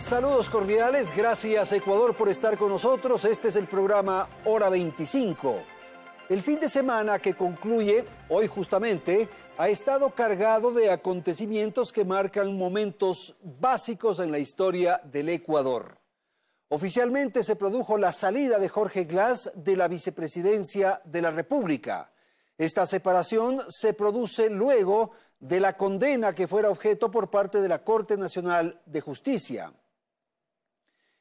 Saludos cordiales, gracias Ecuador por estar con nosotros. Este es el programa Hora 25. El fin de semana que concluye, hoy justamente, ha estado cargado de acontecimientos que marcan momentos básicos en la historia del Ecuador. Oficialmente se produjo la salida de Jorge Glass de la vicepresidencia de la República. Esta separación se produce luego de la condena que fuera objeto por parte de la Corte Nacional de Justicia.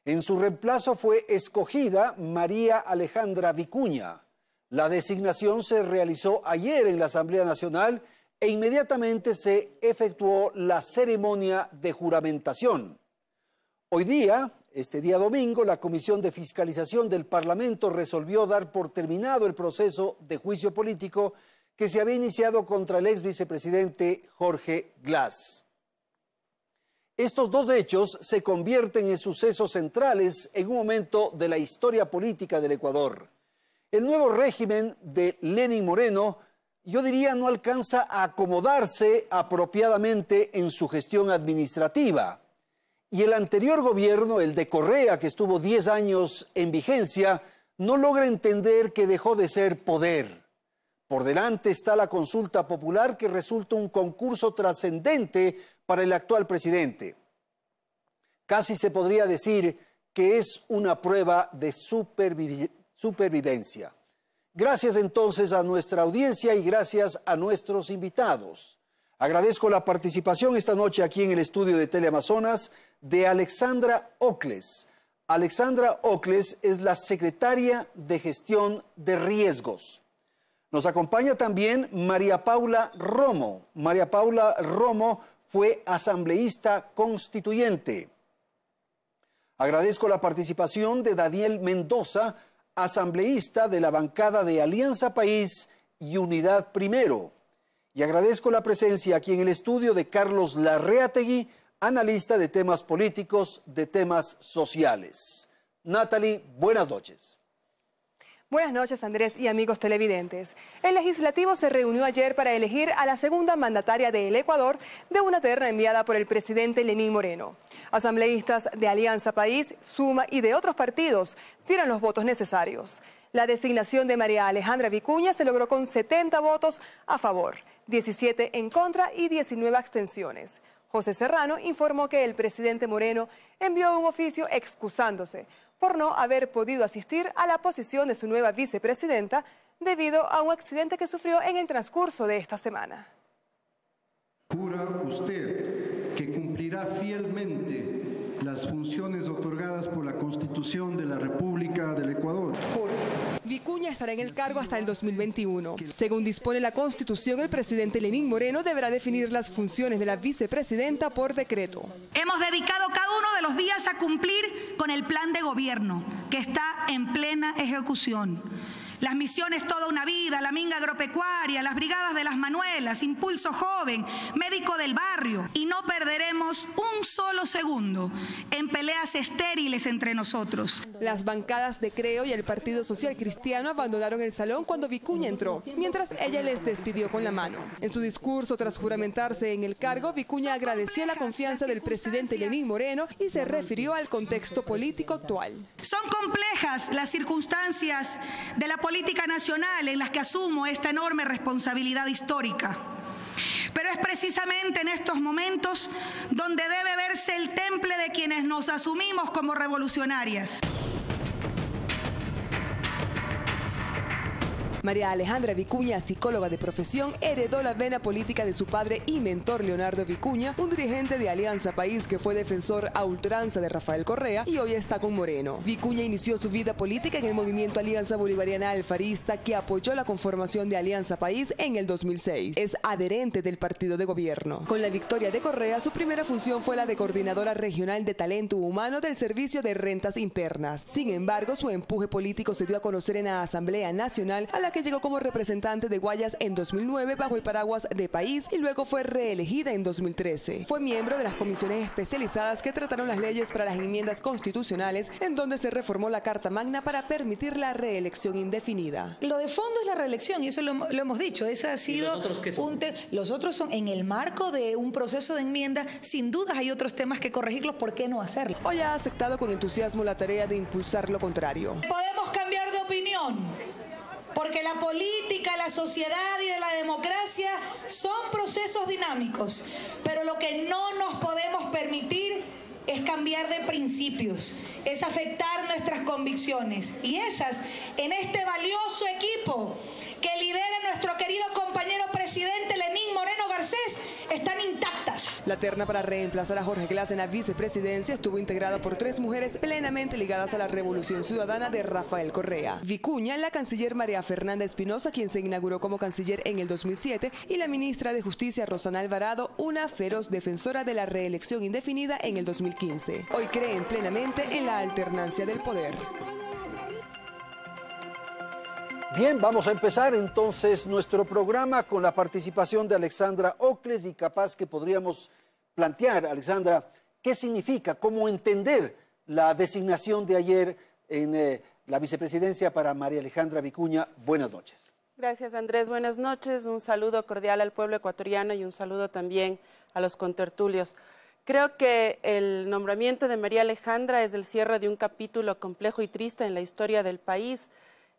En su reemplazo fue escogida María Alejandra Vicuña. La designación se realizó ayer en la Asamblea Nacional e inmediatamente se efectuó la ceremonia de juramentación. Hoy día, este día domingo, la Comisión de Fiscalización del Parlamento resolvió dar por terminado el proceso de juicio político que se había iniciado contra el ex vicepresidente Jorge Glass. Estos dos hechos se convierten en sucesos centrales en un momento de la historia política del Ecuador. El nuevo régimen de Lenín Moreno, yo diría, no alcanza a acomodarse apropiadamente en su gestión administrativa. Y el anterior gobierno, el de Correa, que estuvo 10 años en vigencia, no logra entender que dejó de ser poder. Por delante está la consulta popular que resulta un concurso trascendente para el actual presidente. Casi se podría decir que es una prueba de supervivencia. Gracias entonces a nuestra audiencia y gracias a nuestros invitados. Agradezco la participación esta noche aquí en el estudio de Teleamazonas de Alexandra Ocles. Alexandra Ocles es la secretaria de Gestión de Riesgos. Nos acompaña también María Paula Romo. María Paula Romo fue asambleísta constituyente. Agradezco la participación de Daniel Mendoza, asambleísta de la bancada de Alianza País y Unidad Primero. Y agradezco la presencia aquí en el estudio de Carlos Larreategui, analista de temas políticos, de temas sociales. Natalie, buenas noches. Buenas noches, Andrés y amigos televidentes. El Legislativo se reunió ayer para elegir a la segunda mandataria del Ecuador de una terna enviada por el presidente Lenín Moreno. Asambleístas de Alianza País, Suma y de otros partidos tiran los votos necesarios. La designación de María Alejandra Vicuña se logró con 70 votos a favor, 17 en contra y 19 abstenciones. José Serrano informó que el presidente Moreno envió un oficio excusándose por no haber podido asistir a la posición de su nueva vicepresidenta debido a un accidente que sufrió en el transcurso de esta semana. ¿Jura usted que cumplirá fielmente las funciones otorgadas por la Constitución de la República del Ecuador? Juro. Vicuña estará en el cargo hasta el 2021. Según dispone la Constitución, el presidente Lenín Moreno deberá definir las funciones de la vicepresidenta por decreto. Hemos dedicado cada uno de los días a cumplir con el plan de gobierno, que está en plena ejecución. Las misiones Toda una Vida, la Minga Agropecuaria, las Brigadas de las Manuelas, Impulso Joven, Médico del Barrio. Y no perderemos un solo segundo en peleas estériles entre nosotros. Las bancadas de Creo y el Partido Social Cristiano abandonaron el salón cuando Vicuña entró, mientras ella les despidió con la mano. En su discurso tras juramentarse en el cargo, Vicuña agradeció la confianza del presidente Lenín Moreno y se refirió al contexto político actual. Son complejas las circunstancias de la política nacional en las que asumo esta enorme responsabilidad histórica. Pero es precisamente en estos momentos donde debe verse el temple de quienes nos asumimos como revolucionarias. María Alejandra Vicuña, psicóloga de profesión, heredó la vena política de su padre y mentor Leonardo Vicuña, un dirigente de Alianza País que fue defensor a ultranza de Rafael Correa y hoy está con Moreno. Vicuña inició su vida política en el movimiento Alianza Bolivariana Alfarista, que apoyó la conformación de Alianza País en el 2006. Es adherente del partido de gobierno. Con la victoria de Correa, su primera función fue la de coordinadora regional de talento humano del Servicio de Rentas Internas. Sin embargo, su empuje político se dio a conocer en la Asamblea Nacional, a la que llegó como representante de Guayas en 2009 bajo el paraguas de País y luego fue reelegida en 2013. Fue miembro de las comisiones especializadas que trataron las leyes para las enmiendas constitucionales, en donde se reformó la Carta Magna para permitir la reelección indefinida. Lo de fondo es la reelección y eso lo hemos dicho. Ese ha sido los otros son en el marco de un proceso de enmienda. Sin dudas hay otros temas que corregirlos. ¿Por qué no hacerlo? Hoy ha aceptado con entusiasmo la tarea de impulsar lo contrario. Podemos cambiar de opinión, porque la política, la sociedad y la democracia son procesos dinámicos, pero lo que no nos podemos permitir es cambiar de principios, es afectar nuestras convicciones, y esas en este valioso equipo que lidera nuestro querido compañero presidente Lenín Moreno Garcés están intactas. La terna para reemplazar a Jorge Glass en la vicepresidencia estuvo integrada por 3 mujeres plenamente ligadas a la Revolución Ciudadana de Rafael Correa: Vicuña, la canciller María Fernanda Espinosa, quien se inauguró como canciller en el 2007, y la ministra de Justicia Rosana Alvarado, una feroz defensora de la reelección indefinida en el 2015. Hoy creen plenamente en la alternancia del poder. Bien, vamos a empezar entonces nuestro programa con la participación de Alexandra Ocles, y capaz que podríamos plantear, Alexandra, qué significa, cómo entender la designación de ayer en la vicepresidencia para María Alejandra Vicuña. Buenas noches. Gracias, Andrés. Buenas noches. Un saludo cordial al pueblo ecuatoriano y un saludo también a los contertulios. Creo que el nombramiento de María Alejandra es el cierre de un capítulo complejo y triste en la historia del país,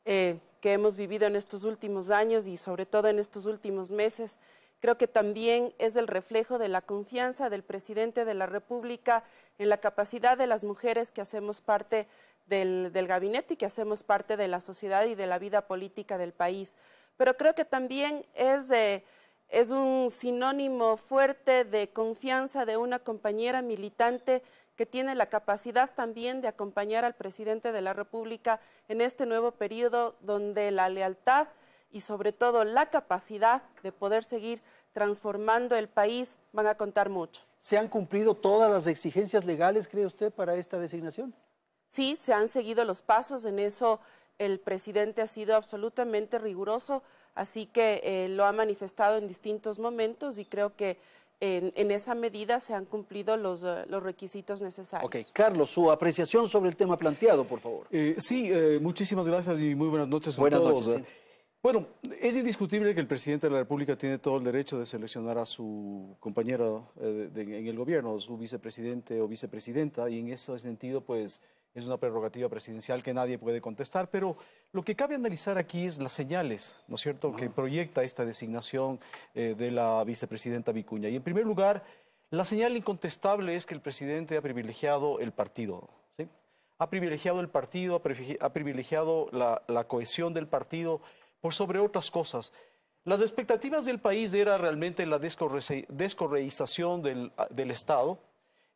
que hemos vivido en estos últimos años y sobre todo en estos últimos meses. Creo que también es el reflejo de la confianza del presidente de la República en la capacidad de las mujeres que hacemos parte del gabinete y que hacemos parte de la sociedad y de la vida política del país. Pero creo que también es un sinónimo fuerte de confianza de una compañera militante que tiene la capacidad también de acompañar al presidente de la República en este nuevo periodo, donde la lealtad y sobre todo la capacidad de poder seguir transformando el país van a contar mucho. ¿Se han cumplido todas las exigencias legales, cree usted, para esta designación? Sí, se han seguido los pasos, en eso el presidente ha sido absolutamente riguroso, así que lo ha manifestado en distintos momentos y creo que en esa medida se han cumplido los requisitos necesarios. Ok, Carlos, su apreciación sobre el tema planteado, por favor. Muchísimas gracias y muy buenas noches con buenas todos. Noches, sí. Bueno, es indiscutible que el presidente de la República tiene todo el derecho de seleccionar a su compañero en el gobierno, su vicepresidente o vicepresidenta, y en ese sentido, pues, es una prerrogativa presidencial que nadie puede contestar, pero lo que cabe analizar aquí es las señales, ¿no es cierto?, que proyecta esta designación de la vicepresidenta Vicuña. Y en primer lugar, la señal incontestable es que el presidente ha privilegiado el partido, ¿sí? Ha privilegiado el partido, ha privilegiado la cohesión del partido por sobre otras cosas. Las expectativas del país era realmente la descorreización del Estado,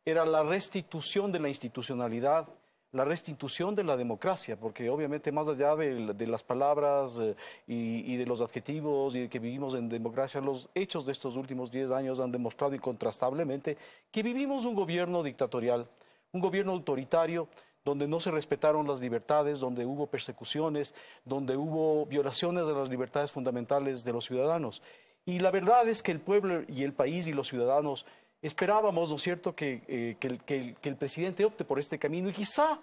era la restitución de la institucionalidad, la restitución de la democracia, porque obviamente más allá de las palabras y de los adjetivos y de que vivimos en democracia, los hechos de estos últimos 10 años han demostrado incontrastablemente que vivimos un gobierno dictatorial, un gobierno autoritario, donde no se respetaron las libertades, donde hubo persecuciones, donde hubo violaciones de las libertades fundamentales de los ciudadanos. Y la verdad es que el pueblo y el país y los ciudadanos esperábamos, ¿no es cierto?, que el presidente opte por este camino y quizá,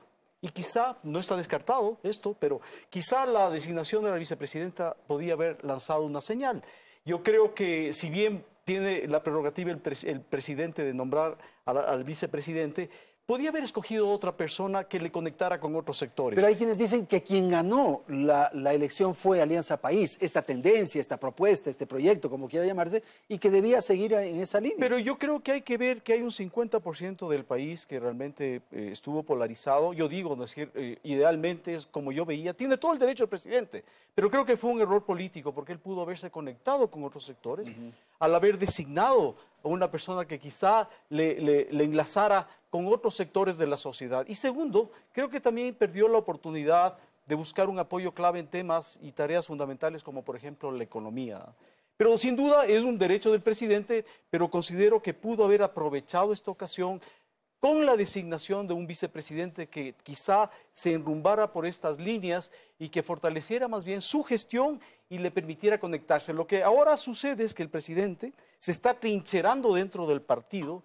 no está descartado esto, pero quizá la designación de la vicepresidenta podía haber lanzado una señal. Yo creo que si bien tiene la prerrogativa el presidente de nombrar al vicepresidente, podía haber escogido otra persona que le conectara con otros sectores. Pero hay quienes dicen que quien ganó la elección fue Alianza País, esta tendencia, esta propuesta, este proyecto, como quiera llamarse, y que debía seguir en esa línea. Pero yo creo que hay que ver que hay un 50% del país que realmente estuvo polarizado. Yo digo, ¿no es cierto? Idealmente, es como yo veía, tiene todo el derecho el presidente, pero creo que fue un error político porque él pudo haberse conectado con otros sectores al haber designado a una persona que quizá le enlazara con otros sectores de la sociedad. Y segundo, creo que también perdió la oportunidad de buscar un apoyo clave en temas y tareas fundamentales como por ejemplo la economía. Pero sin duda es un derecho del presidente, pero considero que pudo haber aprovechado esta ocasión con la designación de un vicepresidente que quizá se enrumbara por estas líneas y que fortaleciera más bien su gestión y le permitiera conectarse. Lo que ahora sucede es que el presidente se está trincherando dentro del partido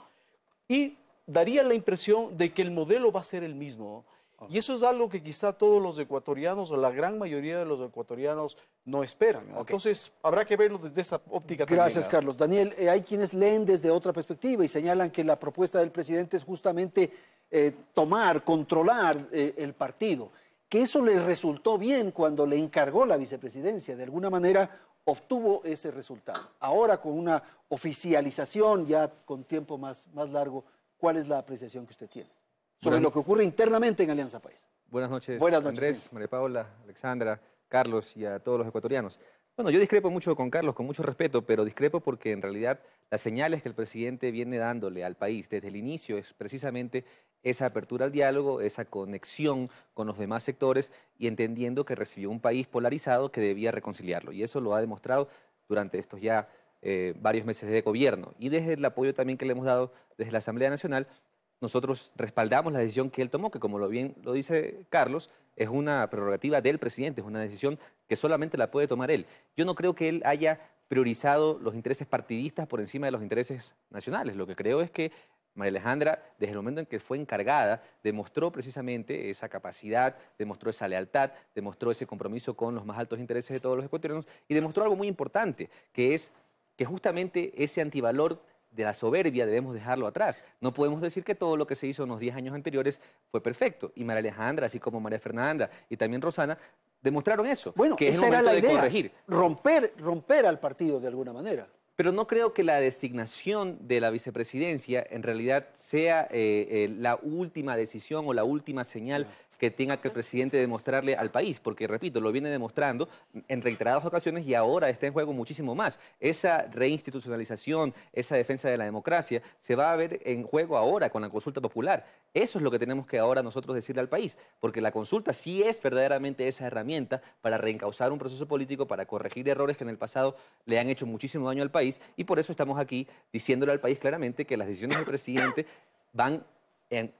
y daría la impresión de que el modelo va a ser el mismo. Y eso es algo que quizá todos los ecuatorianos o la gran mayoría de los ecuatorianos no esperan. Entonces, habrá que verlo desde esa óptica también. Gracias, Carlos. Daniel, hay quienes leen desde otra perspectiva y señalan que la propuesta del presidente es justamente tomar, controlar el partido. Que eso le resultó bien cuando le encargó la vicepresidencia. De alguna manera obtuvo ese resultado. Ahora, con una oficialización ya con tiempo más largo, ¿cuál es la apreciación que usted tiene sobre lo que ocurre internamente en Alianza País? Buenas noches, Andrés, sí. María Paula, Alexandra, Carlos y a todos los ecuatorianos. Bueno, yo discrepo mucho con Carlos, con mucho respeto, pero discrepo porque en realidad las señales que el presidente viene dándole al país desde el inicio es precisamente esa apertura al diálogo, esa conexión con los demás sectores y entendiendo que recibió un país polarizado que debía reconciliarlo. Y eso lo ha demostrado durante estos ya varios meses de gobierno. Y desde el apoyo también que le hemos dado desde la Asamblea Nacional, nosotros respaldamos la decisión que él tomó, que como bien lo dice Carlos, es una prerrogativa del presidente, es una decisión que solamente la puede tomar él. Yo no creo que él haya priorizado los intereses partidistas por encima de los intereses nacionales. Lo que creo es que María Alejandra, desde el momento en que fue encargada, demostró precisamente esa capacidad, demostró esa lealtad, demostró ese compromiso con los más altos intereses de todos los ecuatorianos y demostró algo muy importante, que es que justamente ese antivalor de la soberbia debemos dejarlo atrás. No podemos decir que todo lo que se hizo en los 10 años anteriores fue perfecto. Y María Alejandra, así como María Fernanda y también Rosana, demostraron eso. Bueno, que esa es el era la momento de idea, corregir. romper al partido de alguna manera. Pero no creo que la designación de la vicepresidencia en realidad sea la última decisión o la última señal que tenga que el presidente demostrarle al país, porque, repito, lo viene demostrando en reiteradas ocasiones y ahora está en juego muchísimo más. Esa reinstitucionalización, esa defensa de la democracia, se va a ver en juego ahora con la consulta popular. Eso es lo que tenemos que ahora nosotros decirle al país, porque la consulta sí es verdaderamente esa herramienta para reencauzar un proceso político, para corregir errores que en el pasado le han hecho muchísimo daño al país, y por eso estamos aquí diciéndole al país claramente que las decisiones del presidente van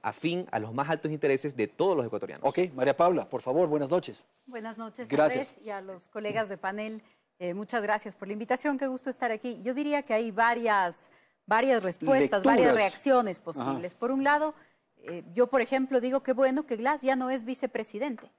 afín a los más altos intereses de todos los ecuatorianos. Ok, María Paula, por favor, buenas noches. Buenas noches, gracias. Andrés, y a los colegas de panel. Muchas gracias por la invitación, qué gusto estar aquí. Yo diría que hay varias respuestas, varias reacciones posibles. Ajá. Por un lado, yo, por ejemplo, digo que bueno que Glass ya no es vicepresidente,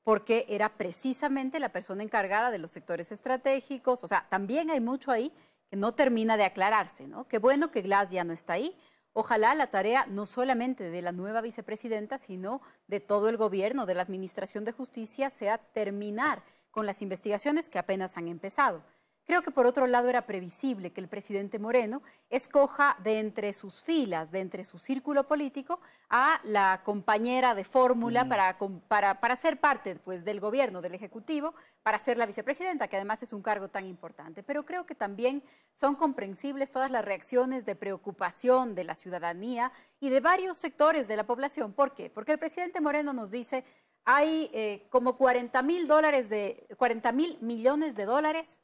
porque era precisamente la persona encargada de los sectores estratégicos. O sea, también hay mucho ahí que no termina de aclararse, ¿no? Qué bueno que Glass ya no está ahí. Ojalá la tarea no solamente de la nueva vicepresidenta, sino de todo el gobierno, de la Administración de Justicia, sea terminar con las investigaciones que apenas han empezado. Creo que por otro lado era previsible que el presidente Moreno escoja de entre sus filas, de entre su círculo político, a la compañera de fórmula para ser parte, pues, del gobierno, del Ejecutivo, para ser la vicepresidenta, que además es un cargo tan importante. Pero creo que también son comprensibles todas las reacciones de preocupación de la ciudadanía y de varios sectores de la población. ¿Por qué? Porque el presidente Moreno nos dice hay como 40.000 millones de dólares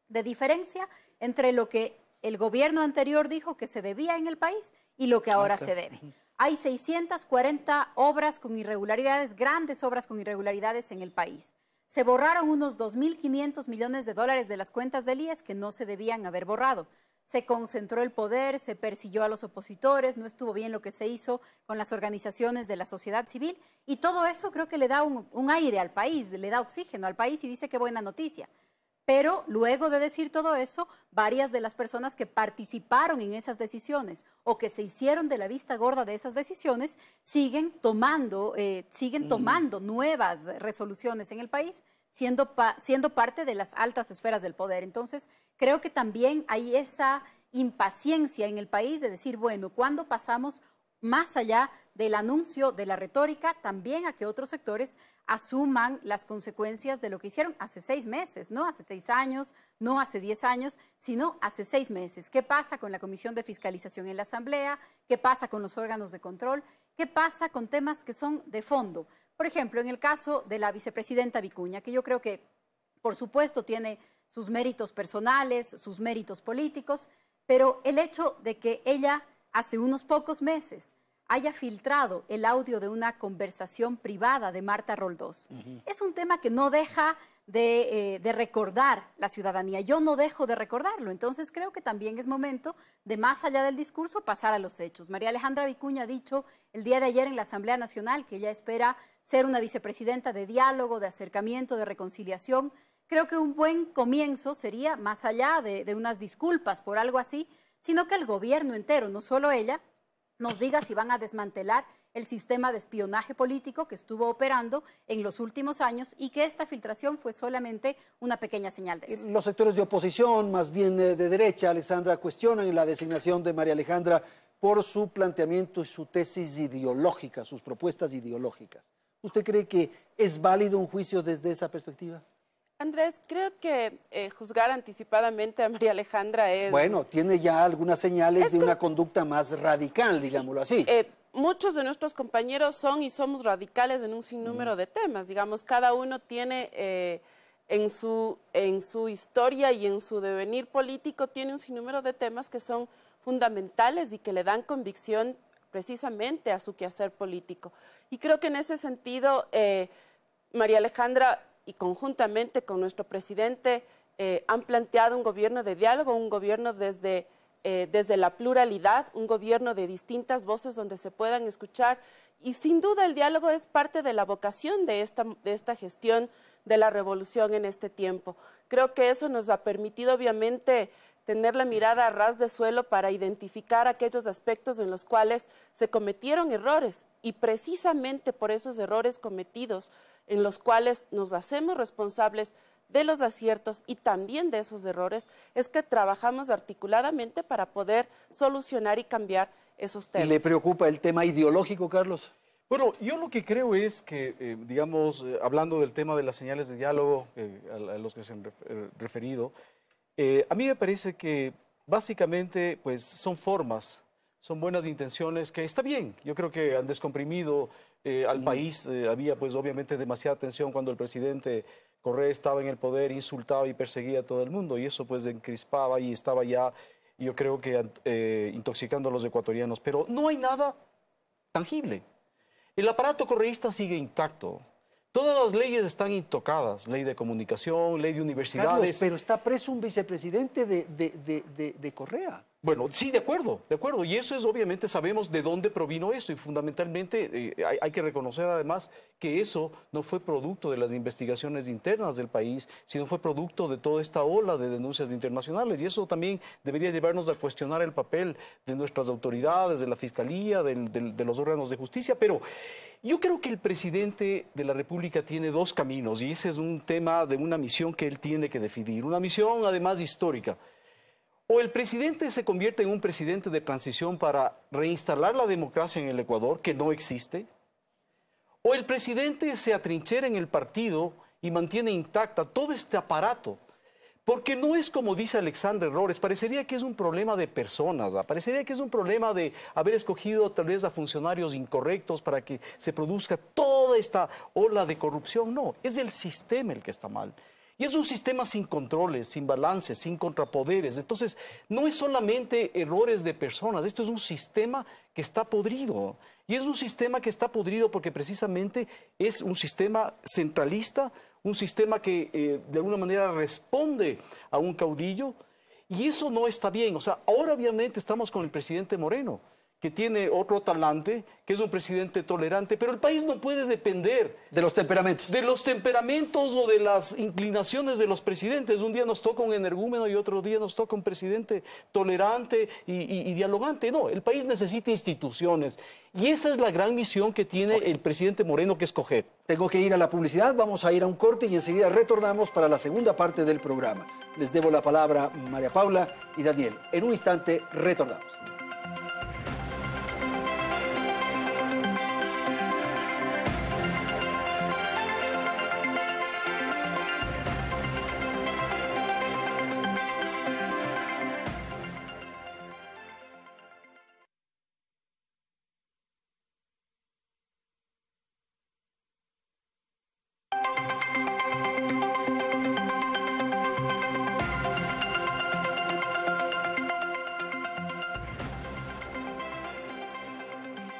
de diferencia entre lo que el gobierno anterior dijo que se debía en el país y lo que ahora se debe. Hay 640 obras con irregularidades, grandes obras con irregularidades en el país. Se borraron unos 2.500 millones de dólares de las cuentas del IES que no se debían haber borrado. Se concentró el poder, se persiguió a los opositores, no estuvo bien lo que se hizo con las organizaciones de la sociedad civil y todo eso creo que le da un aire al país, le da oxígeno al país y dice qué buena noticia. Pero luego de decir todo eso, varias de las personas que participaron en esas decisiones o que se hicieron de la vista gorda de esas decisiones siguen tomando nuevas resoluciones en el país, siendo parte de las altas esferas del poder. Entonces, creo que también hay esa impaciencia en el país de decir, bueno, ¿cuándo pasamos más allá del anuncio, de la retórica, también a que otros sectores asuman las consecuencias de lo que hicieron hace 6 meses, no hace 6 años, no hace 10 años, sino hace 6 meses? ¿Qué pasa con la Comisión de Fiscalización en la Asamblea? ¿Qué pasa con los órganos de control? ¿Qué pasa con temas que son de fondo? Por ejemplo, en el caso de la vicepresidenta Vicuña, que yo creo que, por supuesto, tiene sus méritos personales, sus méritos políticos, pero el hecho de que ella hace unos pocos meses haya filtrado el audio de una conversación privada de Marta Roldós. Es un tema que no deja de recordar la ciudadanía. Yo no dejo de recordarlo. Entonces creo que también es momento de, más allá del discurso, pasar a los hechos. María Alejandra Vicuña ha dicho el día de ayer en la Asamblea Nacional que ella espera ser una vicepresidenta de diálogo, de acercamiento, de reconciliación. Creo que un buen comienzo sería, más allá de unas disculpas por algo así, sino que el gobierno entero, no solo ella, nos diga si van a desmantelar el sistema de espionaje político que estuvo operando en los últimos años y que esta filtración fue solamente una pequeña señal de eso. Los sectores de oposición, más bien de derecha, Alexandra, cuestionan la designación de María Alejandra por su planteamiento y su tesis ideológica, sus propuestas ideológicas. ¿Usted cree que es válido un juicio desde esa perspectiva? Andrés, creo que juzgar anticipadamente a María Alejandra es... Bueno, tiene ya algunas señales de una conducta más radical, digámoslo así. Muchos de nuestros compañeros son y somos radicales en un sinnúmero de temas. Digamos, cada uno tiene en su historia y en su devenir político, tiene un sinnúmero de temas que son fundamentales y que le dan convicción precisamente a su quehacer político. Y creo que en ese sentido, María Alejandra y conjuntamente con nuestro presidente han planteado un gobierno de diálogo, un gobierno desde la pluralidad, un gobierno de distintas voces donde se puedan escuchar, y sin duda el diálogo es parte de la vocación de esta gestión de la revolución en este tiempo. Creo que eso nos ha permitido obviamente tener la mirada a ras de suelo para identificar aquellos aspectos en los cuales se cometieron errores, y precisamente por esos errores cometidos en los cuales nos hacemos responsables de los aciertos y también de esos errores, es que trabajamos articuladamente para poder solucionar y cambiar esos temas. ¿Y le preocupa el tema ideológico, Carlos? Bueno, yo lo que creo es que, digamos, hablando del tema de las señales de diálogo a los que se han referido, a mí me parece que básicamente pues, son formas, son buenas intenciones que está bien. Yo creo que han descomprimido al país. Había pues obviamente demasiada tensión cuando el presidente Correa estaba en el poder, insultaba y perseguía a todo el mundo, y eso pues encrispaba y estaba ya, yo creo que intoxicando a los ecuatorianos. Pero no hay nada tangible. El aparato correísta sigue intacto. Todas las leyes están intocadas, ley de comunicación, ley de universidades. Carlos, pero está preso un vicepresidente de Correa. Bueno, sí, de acuerdo, y eso es obviamente, sabemos de dónde provino eso, y fundamentalmente hay que reconocer además que eso no fue producto de las investigaciones internas del país, sino fue producto de toda esta ola de denuncias internacionales, y eso también debería llevarnos a cuestionar el papel de nuestras autoridades, de la Fiscalía, de los órganos de justicia. Pero yo creo que el presidente de la República tiene dos caminos, y ese es un tema de una misión que él tiene que definir, una misión además histórica. O el presidente se convierte en un presidente de transición para reinstalar la democracia en el Ecuador, que no existe, o el presidente se atrinchera en el partido y mantiene intacta todo este aparato. Porque no es como dice Alexandre Rores, parecería que es un problema de personas, parecería que es un problema de haber escogido tal vez a funcionarios incorrectos para que se produzca toda esta ola de corrupción. No, es el sistema el que está mal. Y es un sistema sin controles, sin balances, sin contrapoderes. Entonces, no es solamente errores de personas, esto es un sistema que está podrido. Y es un sistema que está podrido porque precisamente es un sistema centralista, un sistema que de alguna manera responde a un caudillo, y eso no está bien. O sea, ahora obviamente estamos con el presidente Moreno, que tiene otro talante, que es un presidente tolerante, pero el país no puede depender de los temperamentos. De los temperamentos o de las inclinaciones de los presidentes. Un día nos toca un energúmeno y otro día nos toca un presidente tolerante y dialogante. No, el país necesita instituciones, y esa es la gran misión que tiene el presidente Moreno que escoger. Tengo que ir a la publicidad, vamos a ir a un corte y enseguida retornamos para la segunda parte del programa. Les debo la palabra a María Paula y Daniel. En un instante retornamos.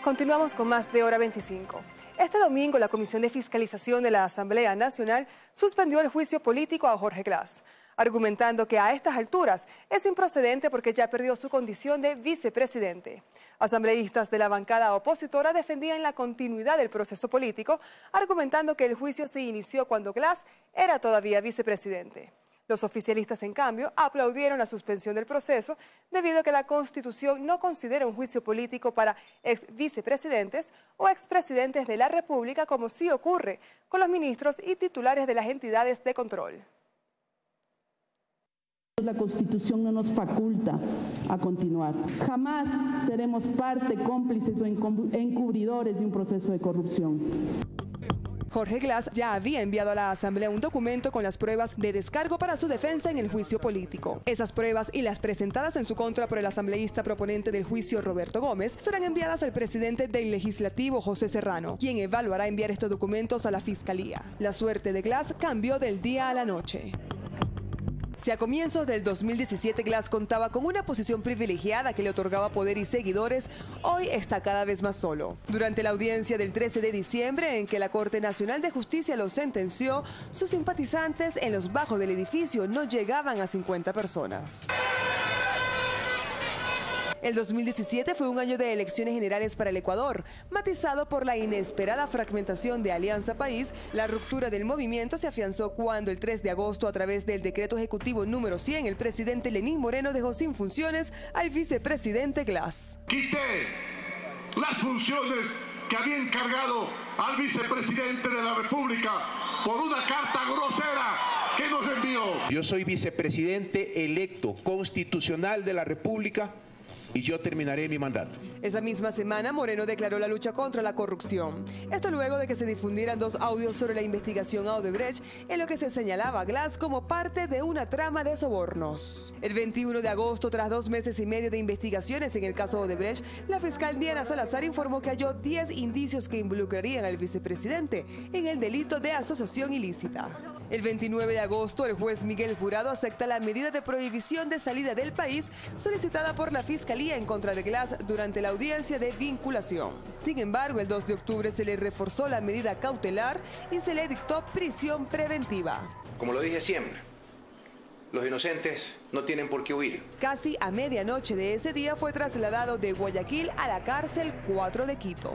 Continuamos con más de Hora 25. Este domingo, la Comisión de Fiscalización de la Asamblea Nacional suspendió el juicio político a Jorge Glass, argumentando que a estas alturas es improcedente porque ya perdió su condición de vicepresidente. Asambleístas de la bancada opositora defendían la continuidad del proceso político, argumentando que el juicio se inició cuando Glass era todavía vicepresidente. Los oficialistas, en cambio, aplaudieron la suspensión del proceso debido a que la Constitución no considera un juicio político para ex vicepresidentes o expresidentes de la República, como sí ocurre con los ministros y titulares de las entidades de control. La Constitución no nos faculta a continuar. Jamás seremos parte, cómplices o encubridores de un proceso de corrupción. Jorge Glass ya había enviado a la Asamblea un documento con las pruebas de descargo para su defensa en el juicio político. Esas pruebas y las presentadas en su contra por el asambleísta proponente del juicio, Roberto Gómez, serán enviadas al presidente del Legislativo, José Serrano, quien evaluará enviar estos documentos a la Fiscalía. La suerte de Glass cambió del día a la noche. Si a comienzos del 2017 Glass contaba con una posición privilegiada que le otorgaba poder y seguidores, hoy está cada vez más solo. Durante la audiencia del 13 de diciembre, en que la Corte Nacional de Justicia lo sentenció, sus simpatizantes en los bajos del edificio no llegaban a 50 personas. El 2017 fue un año de elecciones generales para el Ecuador, matizado por la inesperada fragmentación de Alianza País. La ruptura del movimiento se afianzó cuando el 3 de agosto, a través del decreto ejecutivo número 100, el presidente Lenín Moreno dejó sin funciones al vicepresidente Glass. Quité las funciones que había encargado al vicepresidente de la República por una carta grosera que nos envió. Yo soy vicepresidente electo constitucional de la República y yo terminaré mi mandato. Esa misma semana, Moreno declaró la lucha contra la corrupción. Esto luego de que se difundieran 2 audios sobre la investigación a Odebrecht, en lo que se señalaba a Glass como parte de una trama de sobornos. El 21 de agosto, tras 2 meses y medio de investigaciones en el caso Odebrecht, la fiscal Diana Salazar informó que halló 10 indicios que involucrarían al vicepresidente en el delito de asociación ilícita. El 29 de agosto, el juez Miguel Jurado acepta la medida de prohibición de salida del país solicitada por la Fiscalía en contra de Glass durante la audiencia de vinculación. Sin embargo, el 2 de octubre se le reforzó la medida cautelar y se le dictó prisión preventiva. Como lo dije siempre, los inocentes no tienen por qué huir. Casi a medianoche de ese día fue trasladado de Guayaquil a la cárcel 4 de Quito.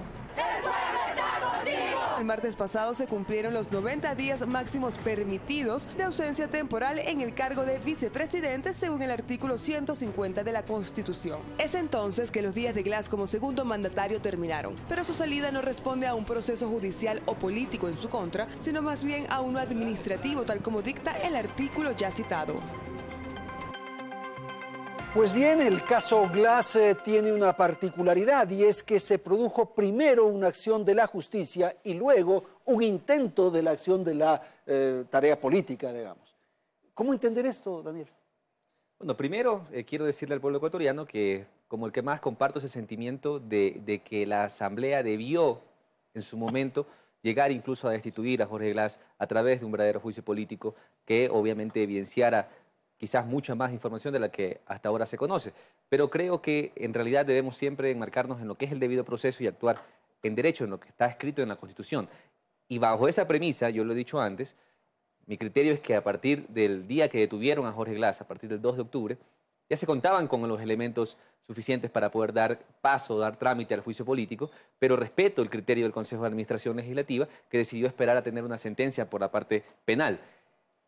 El martes pasado se cumplieron los 90 días máximos permitidos de ausencia temporal en el cargo de vicepresidente según el artículo 150 de la Constitución. Es entonces que los días de Glass como segundo mandatario terminaron, pero su salida no responde a un proceso judicial o político en su contra, sino más bien a uno administrativo, tal como dicta el artículo ya citado. Pues bien, el caso Glass tiene una particularidad y es que se produjo primero una acción de la justicia y luego un intento de la acción de la tarea política, digamos. ¿Cómo entender esto, Daniel? Bueno, primero quiero decirle al pueblo ecuatoriano que como el que más comparto ese sentimiento de que la Asamblea debió en su momento llegar incluso a destituir a Jorge Glass a través de un verdadero juicio político que obviamente evidenciara quizás mucha más información de la que hasta ahora se conoce. Pero creo que en realidad debemos siempre enmarcarnos en lo que es el debido proceso y actuar en derecho, en lo que está escrito en la Constitución. Y bajo esa premisa, yo lo he dicho antes, mi criterio es que a partir del día que detuvieron a Jorge Glass, a partir del 2 de octubre, ya se contaban con los elementos suficientes para poder dar paso, dar trámite al juicio político, pero respeto el criterio del Consejo de Administración Legislativa, que decidió esperar a tener una sentencia por la parte penal.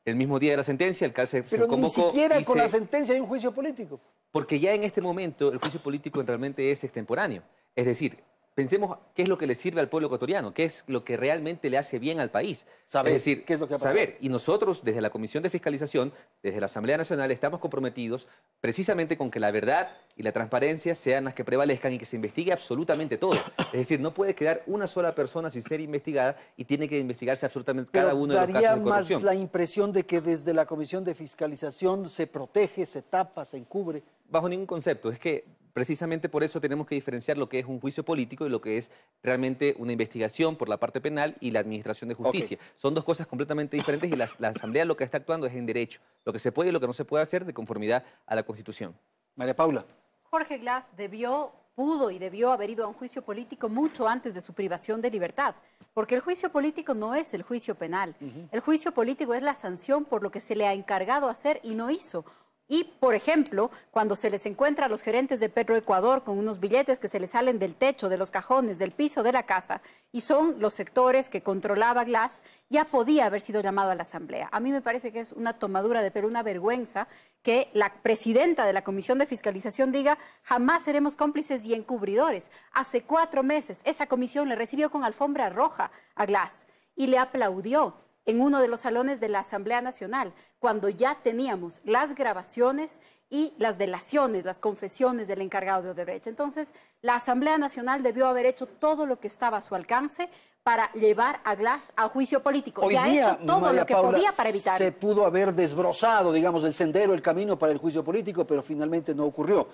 El mismo día de la sentencia, el CAL se convocó. Pero ni siquiera con la sentencia hay un juicio político. Porque ya en este momento el juicio político realmente es extemporáneo. Es decir, pensemos qué es lo que le sirve al pueblo ecuatoriano, qué es lo que realmente le hace bien al país. Saber, es decir, qué es lo que ha pasado. saber. Y nosotros, desde la Comisión de Fiscalización, desde la Asamblea Nacional, estamos comprometidos precisamente con que la verdad y la transparencia sean las que prevalezcan y que se investigue absolutamente todo. Es decir, no puede quedar una sola persona sin ser investigada y tiene que investigarse absolutamente cada uno de los casos de corrupción. ¿Daría más la impresión de que desde la Comisión de Fiscalización se protege, se tapa, se encubre? Bajo ningún concepto. Es que precisamente por eso tenemos que diferenciar lo que es un juicio político y lo que es realmente una investigación por la parte penal y la administración de justicia. Okay. Son dos cosas completamente diferentes y la Asamblea lo que está actuando es en derecho. Lo que se puede y lo que no se puede hacer de conformidad a la Constitución. María Paula. Jorge Glass debió pudo y debió haber ido a un juicio político mucho antes de su privación de libertad, porque el juicio político no es el juicio penal. El juicio político es la sanción por lo que se le ha encargado hacer y no hizo. Y, por ejemplo, cuando se les encuentra a los gerentes de Petroecuador con unos billetes que se les salen del techo, de los cajones, del piso de la casa, y son los sectores que controlaba Glass, ya podía haber sido llamado a la Asamblea. A mí me parece que es una tomadura de pelo, una vergüenza que la presidenta de la Comisión de Fiscalización diga jamás seremos cómplices y encubridores. Hace 4 meses esa comisión le recibió con alfombra roja a Glass y le aplaudió en uno de los salones de la Asamblea Nacional, cuando ya teníamos las grabaciones y las delaciones, las confesiones del encargado de Odebrecht. Entonces, la Asamblea Nacional debió haber hecho todo lo que estaba a su alcance para llevar a Glass a juicio político. Hoy y ha día, hecho todo María lo que Paula, podía para evitarlo. se pudo haber desbrozado, digamos, el sendero, el camino para el juicio político, pero finalmente no ocurrió.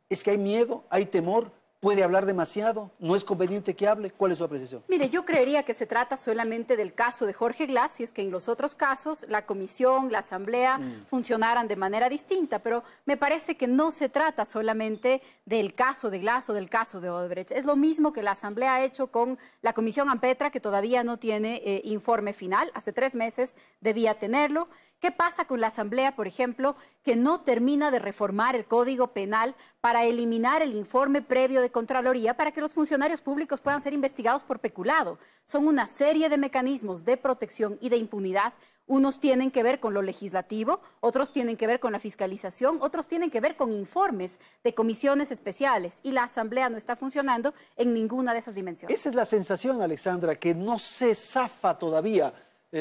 ¿Es que hay miedo, hay temor? ¿Puede hablar demasiado? ¿No es conveniente que hable? ¿Cuál es su apreciación? Mire, yo creería que se trata solamente del caso de Jorge Glass, y es que en los otros casos la comisión, la asamblea funcionaran de manera distinta, pero me parece que no se trata solamente del caso de Glass o del caso de Odebrecht. Es lo mismo que la asamblea ha hecho con la comisión Ampetra, que todavía no tiene informe final, hace 3 meses debía tenerlo. ¿Qué pasa con la Asamblea, por ejemplo, que no termina de reformar el Código Penal para eliminar el informe previo de Contraloría para que los funcionarios públicos puedan ser investigados por peculado? Son una serie de mecanismos de protección y de impunidad. Unos tienen que ver con lo legislativo, otros tienen que ver con la fiscalización, otros tienen que ver con informes de comisiones especiales, y la Asamblea no está funcionando en ninguna de esas dimensiones. Esa es la sensación, Alexandra, que no se zafa todavía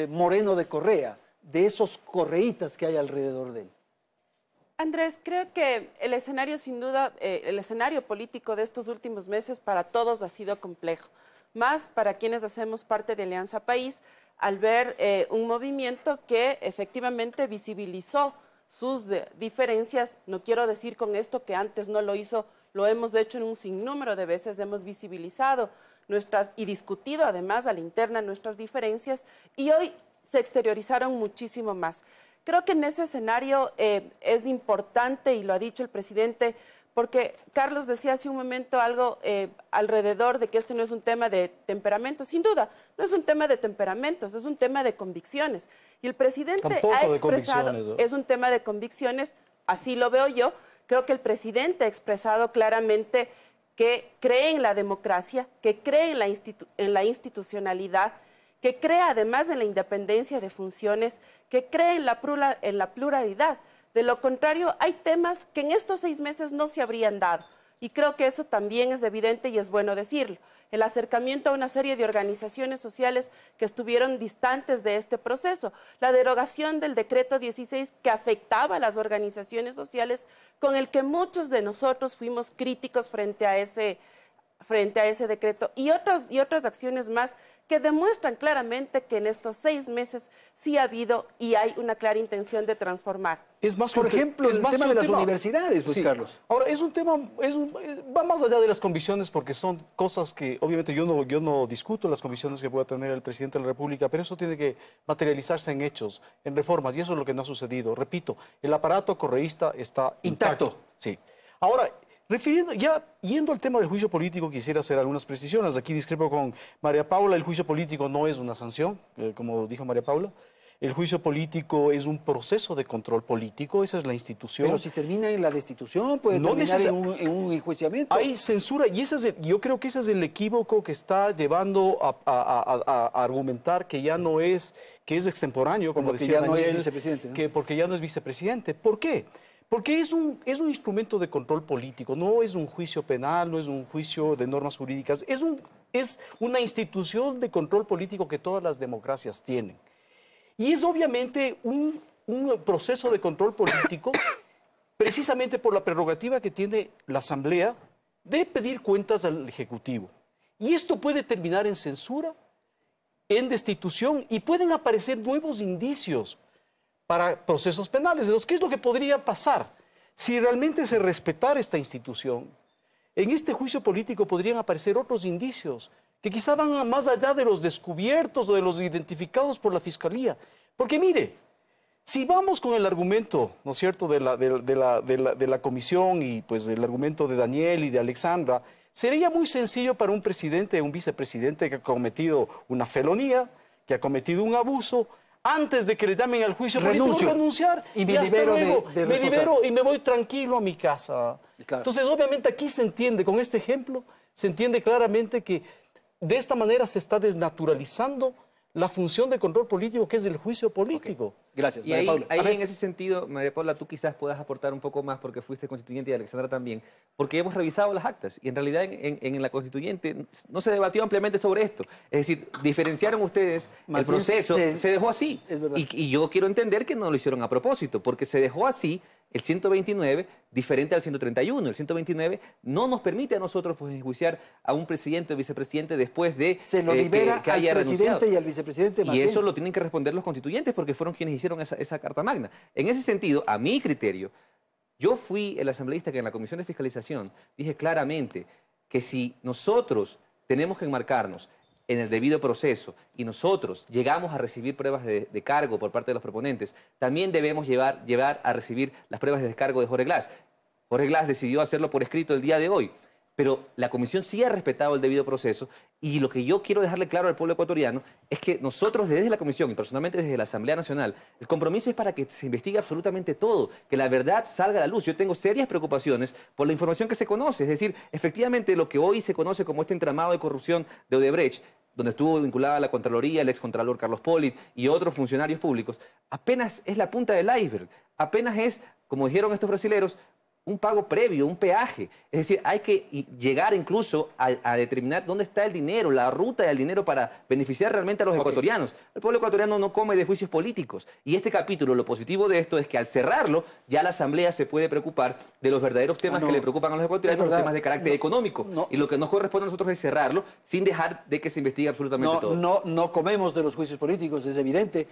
Moreno de Correa, de esos correitas que hay alrededor de él. Andrés, creo que el escenario, sin duda, el escenario político de estos últimos meses para todos ha sido complejo, más para quienes hacemos parte de Alianza País, al ver un movimiento que efectivamente visibilizó sus diferencias. No quiero decir con esto que antes no lo hizo, lo hemos hecho en un sinnúmero de veces, hemos visibilizado y discutido además a la interna nuestras diferencias, y hoy se exteriorizaron muchísimo más. Creo que en ese escenario es importante, y lo ha dicho el presidente, porque Carlos decía hace un momento algo alrededor de que este no es un tema de temperamento. Sin duda, no es un tema de temperamentos, es un tema de convicciones. Y el presidente ha expresado, ¿no? Es un tema de convicciones, así lo veo yo. Creo que el presidente ha expresado claramente que cree en la democracia, que cree en la institucionalidad, que cree además en la independencia de funciones, que cree en la pluralidad. De lo contrario, hay temas que en estos 6 meses no se habrían dado. Y creo que eso también es evidente y es bueno decirlo. El acercamiento a una serie de organizaciones sociales que estuvieron distantes de este proceso. La derogación del decreto 16 que afectaba a las organizaciones sociales, con el que muchos de nosotros fuimos críticos frente a ese decreto, y otras acciones más que demuestran claramente que en estos 6 meses sí ha habido y hay una clara intención de transformar. Es más, por ejemplo, el tema de las universidades, pues, sí. Carlos. Ahora, es un tema, va más allá de las convicciones, porque son cosas que, obviamente, yo no discuto las convicciones que pueda tener el presidente de la República, pero eso tiene que materializarse en hechos, en reformas, y eso es lo que no ha sucedido. Repito, el aparato correísta está intacto. Sí. Ahora, yendo al tema del juicio político, quisiera hacer algunas precisiones. Aquí discrepo con María Paula. El juicio político no es una sanción, como dijo María Paula. El juicio político es un proceso de control político, esa es la institución. Pero si termina en la destitución, puede terminar en un enjuiciamiento. Hay censura, y yo creo que ese es el equívoco que está llevando a argumentar que ya no es, que es extemporáneo, como decía Daniel, no es vicepresidente, ¿no? Porque ya no es vicepresidente. ¿Por qué? Porque es un instrumento de control político, no es un juicio penal, no es un juicio de normas jurídicas, es una institución de control político que todas las democracias tienen. Y es obviamente un proceso de control político precisamente por la prerrogativa que tiene la Asamblea de pedir cuentas al Ejecutivo. Y esto puede terminar en censura, en destitución, y pueden aparecer nuevos indicios para procesos penales. Entonces, ¿qué es lo que podría pasar? Si realmente se respetara esta institución, en este juicio político podrían aparecer otros indicios que quizá van más allá de los descubiertos o de los identificados por la Fiscalía. Porque mire, Si vamos con el argumento, ¿no es cierto?, de la comisión y pues el argumento de Daniel y de Alexandra, sería muy sencillo para un presidente, un vicepresidente que ha cometido una felonía, que ha cometido un abuso, antes de que le llamen al juicio político, renunciar y me libero y me voy tranquilo a mi casa. Claro. Entonces, obviamente aquí se entiende, con este ejemplo, se entiende claramente que de esta manera se está desnaturalizando la función de control político que es el juicio político. Okay. Gracias, María Paula. Ahí en ese sentido, María Paula, tú quizás puedas aportar un poco más porque fuiste constituyente y Alexandra también, porque hemos revisado las actas y en realidad en la constituyente no se debatió ampliamente sobre esto. Es decir, diferenciaron ustedes el proceso, se dejó así. Y yo quiero entender que no lo hicieron a propósito, porque se dejó así el 129 diferente al 131. El 129 no nos permite a nosotros pues, enjuiciar a un presidente o vicepresidente después de se lo libera que haya al presidente renunciado. Y al vicepresidente. Y eso lo tienen que responder los constituyentes porque fueron quienes hicieron esa Carta Magna. En ese sentido, a mi criterio, yo fui el asambleísta que en la Comisión de Fiscalización dije claramente que si nosotros tenemos que enmarcarnos en el debido proceso y nosotros llegamos a recibir pruebas de cargo por parte de los proponentes, también debemos llevar a recibir las pruebas de descargo de Jorge Glass. Jorge Glass decidió hacerlo por escrito el día de hoy, pero la comisión sí ha respetado el debido proceso y lo que yo quiero dejarle claro al pueblo ecuatoriano es que nosotros desde la comisión y personalmente desde la Asamblea Nacional, el compromiso es para que se investigue absolutamente todo, que la verdad salga a la luz. Yo tengo serias preocupaciones por la información que se conoce, es decir, efectivamente lo que hoy se conoce como este entramado de corrupción de Odebrecht, donde estuvo vinculada la Contraloría, el excontralor Carlos Polit y otros funcionarios públicos, apenas es la punta del iceberg, apenas es, como dijeron estos brasileros, un pago previo, un peaje. Es decir, hay que llegar incluso a determinar dónde está el dinero, la ruta del dinero para beneficiar realmente a los ecuatorianos. El pueblo ecuatoriano no come de juicios políticos. Y este capítulo, lo positivo de esto es que al cerrarlo, ya la Asamblea se puede preocupar de los verdaderos temas que le preocupan a los ecuatorianos, los temas de carácter económico. Y lo que nos corresponde a nosotros es cerrarlo sin dejar de que se investigue absolutamente todo. No comemos de los juicios políticos, es evidente,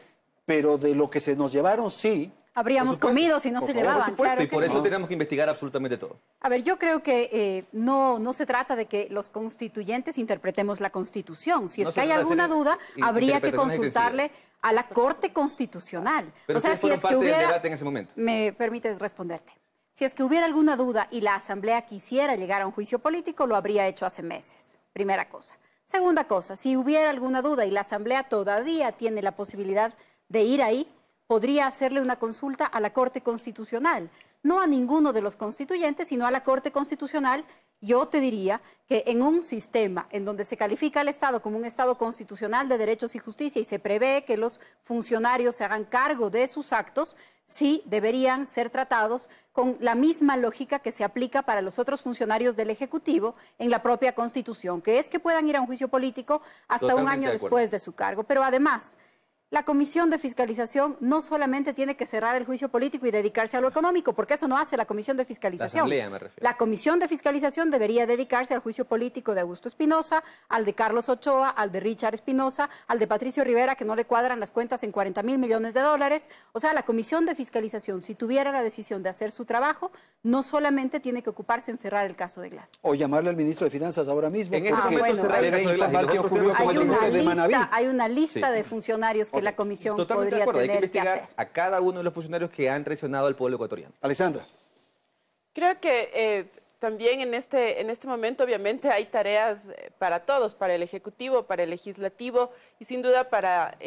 pero de lo que se nos llevaron, sí. Habríamos comido si no se llevaban, claro. Y por eso tenemos que investigar absolutamente todo. A ver, yo creo que no se trata de que los constituyentes interpretemos la Constitución. Si es que hay alguna duda, habría que consultarle a la Corte Constitucional. Pero o sea, si es que hubiera... debate en ese momento. ¿Me permites responderte? Si es que hubiera alguna duda y la Asamblea quisiera llegar a un juicio político, lo habría hecho hace meses. Primera cosa. Segunda cosa, si hubiera alguna duda y la Asamblea todavía tiene la posibilidad de ir ahí, podría hacerle una consulta a la Corte Constitucional, no a ninguno de los constituyentes, sino a la Corte Constitucional. Yo te diría que en un sistema en donde se califica al Estado como un Estado constitucional de derechos y justicia y se prevé que los funcionarios se hagan cargo de sus actos, sí deberían ser tratados con la misma lógica que se aplica para los otros funcionarios del Ejecutivo en la propia Constitución, que es que puedan ir a un juicio político hasta un año después de su cargo. Pero además, la Comisión de Fiscalización no solamente tiene que cerrar el juicio político y dedicarse a lo económico, porque eso no hace la Comisión de Fiscalización. La Asamblea, me refiero. La Comisión de Fiscalización debería dedicarse al juicio político de Augusto Espinosa, al de Carlos Ochoa, al de Richard Espinosa, al de Patricio Rivera, que no le cuadran las cuentas en 40.000 millones de dólares. O sea, la Comisión de Fiscalización, si tuviera la decisión de hacer su trabajo, no solamente tiene que ocuparse en cerrar el caso de Glass. O llamarle al ministro de Finanzas ahora mismo. En este momento cerrar el caso de Glass. Hay una lista de funcionarios que la Comisión totalmente de acuerdo. Hay que investigar a cada uno de los funcionarios que han traicionado al pueblo ecuatoriano. Alexandra. Creo que también en este momento obviamente hay tareas para todos, para el Ejecutivo, para el Legislativo y sin duda para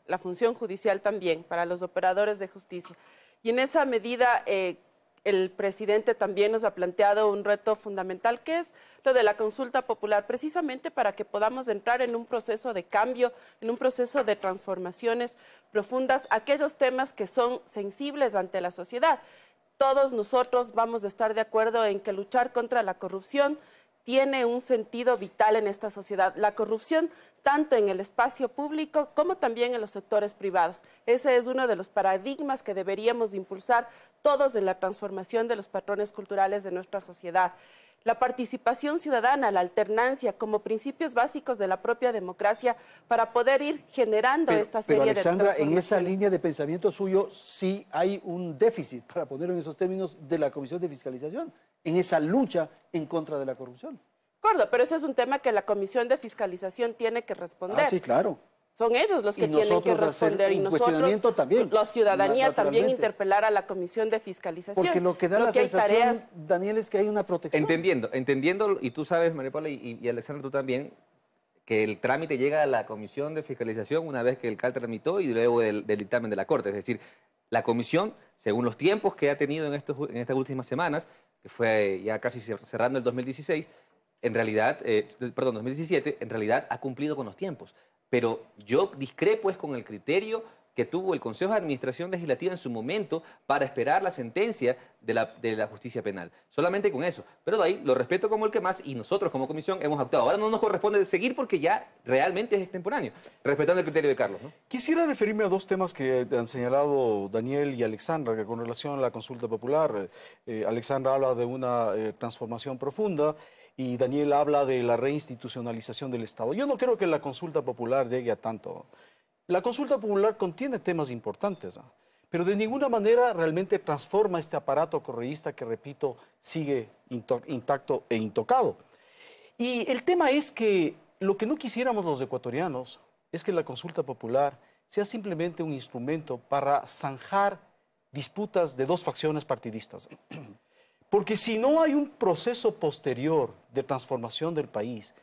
la función judicial también, para los operadores de justicia. Y en esa medida el presidente también nos ha planteado un reto fundamental, que es lo de la consulta popular, precisamente para que podamos entrar en un proceso de cambio, en un proceso de transformaciones profundas, aquellos temas que son sensibles ante la sociedad. Todos nosotros vamos a estar de acuerdo en que luchar contra la corrupción tiene un sentido vital en esta sociedad. La corrupción tanto en el espacio público como también en los sectores privados. Ese es uno de los paradigmas que deberíamos impulsar todos en la transformación de los patrones culturales de nuestra sociedad. La participación ciudadana, la alternancia como principios básicos de la propia democracia para poder ir generando esta serie de transformaciones. Alexandra, en esa línea de pensamiento suyo sí hay un déficit, para ponerlo en esos términos, de la Comisión de Fiscalización, en esa lucha en contra de la corrupción. De acuerdo, pero ese es un tema que la Comisión de Fiscalización tiene que responder. Ah, sí, claro. son ellos los que tienen que responder y nosotros, también, la ciudadanía, también interpelar a la Comisión de Fiscalización. Porque lo que da la sensación, Daniel, es que hay una protección. Entendiendo, y tú sabes, María Paula, y Alexandra, tú también, que el trámite llega a la Comisión de Fiscalización una vez que el CAL tramitó y luego del dictamen de la Corte. Es decir, la Comisión, según los tiempos que ha tenido en estas últimas semanas, que fue ya casi cerrando el 2016, en realidad, 2017, en realidad ha cumplido con los tiempos. Pero yo discrepo con el criterio que tuvo el Consejo de Administración Legislativa en su momento para esperar la sentencia de la justicia penal. Solamente con eso. Pero de ahí lo respeto como el que más y nosotros como comisión hemos actuado. Ahora no nos corresponde seguir porque ya realmente es extemporáneo, respetando el criterio de Carlos, ¿no? Quisiera referirme a dos temas que han señalado Daniel y Alexandra, que con relación a la consulta popular, Alexandra habla de una transformación profunda y Daniel habla de la reinstitucionalización del Estado. Yo no creo que la consulta popular llegue a tanto. La consulta popular contiene temas importantes, pero de ninguna manera realmente transforma este aparato correísta que, repito, sigue intacto e intocado. Y el tema es que lo que no quisiéramos los ecuatorianos es que la consulta popular sea simplemente un instrumento para zanjar disputas de dos facciones partidistas. Porque si no hay un proceso posterior de transformación del país,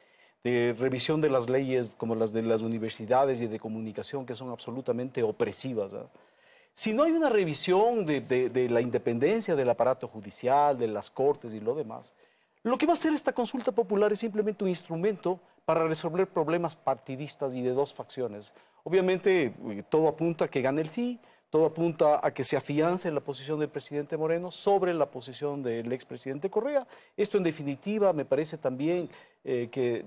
de revisión de las leyes como las de las universidades y de comunicación que son absolutamente opresivas, si no hay una revisión de la independencia del aparato judicial, de las cortes y lo demás, lo que va a hacer esta consulta popular es simplemente un instrumento para resolver problemas partidistas y de dos facciones. Obviamente todo apunta a que gane el sí, todo apunta a que se afiance la posición del presidente Moreno sobre la posición del expresidente Correa. Esto en definitiva me parece también que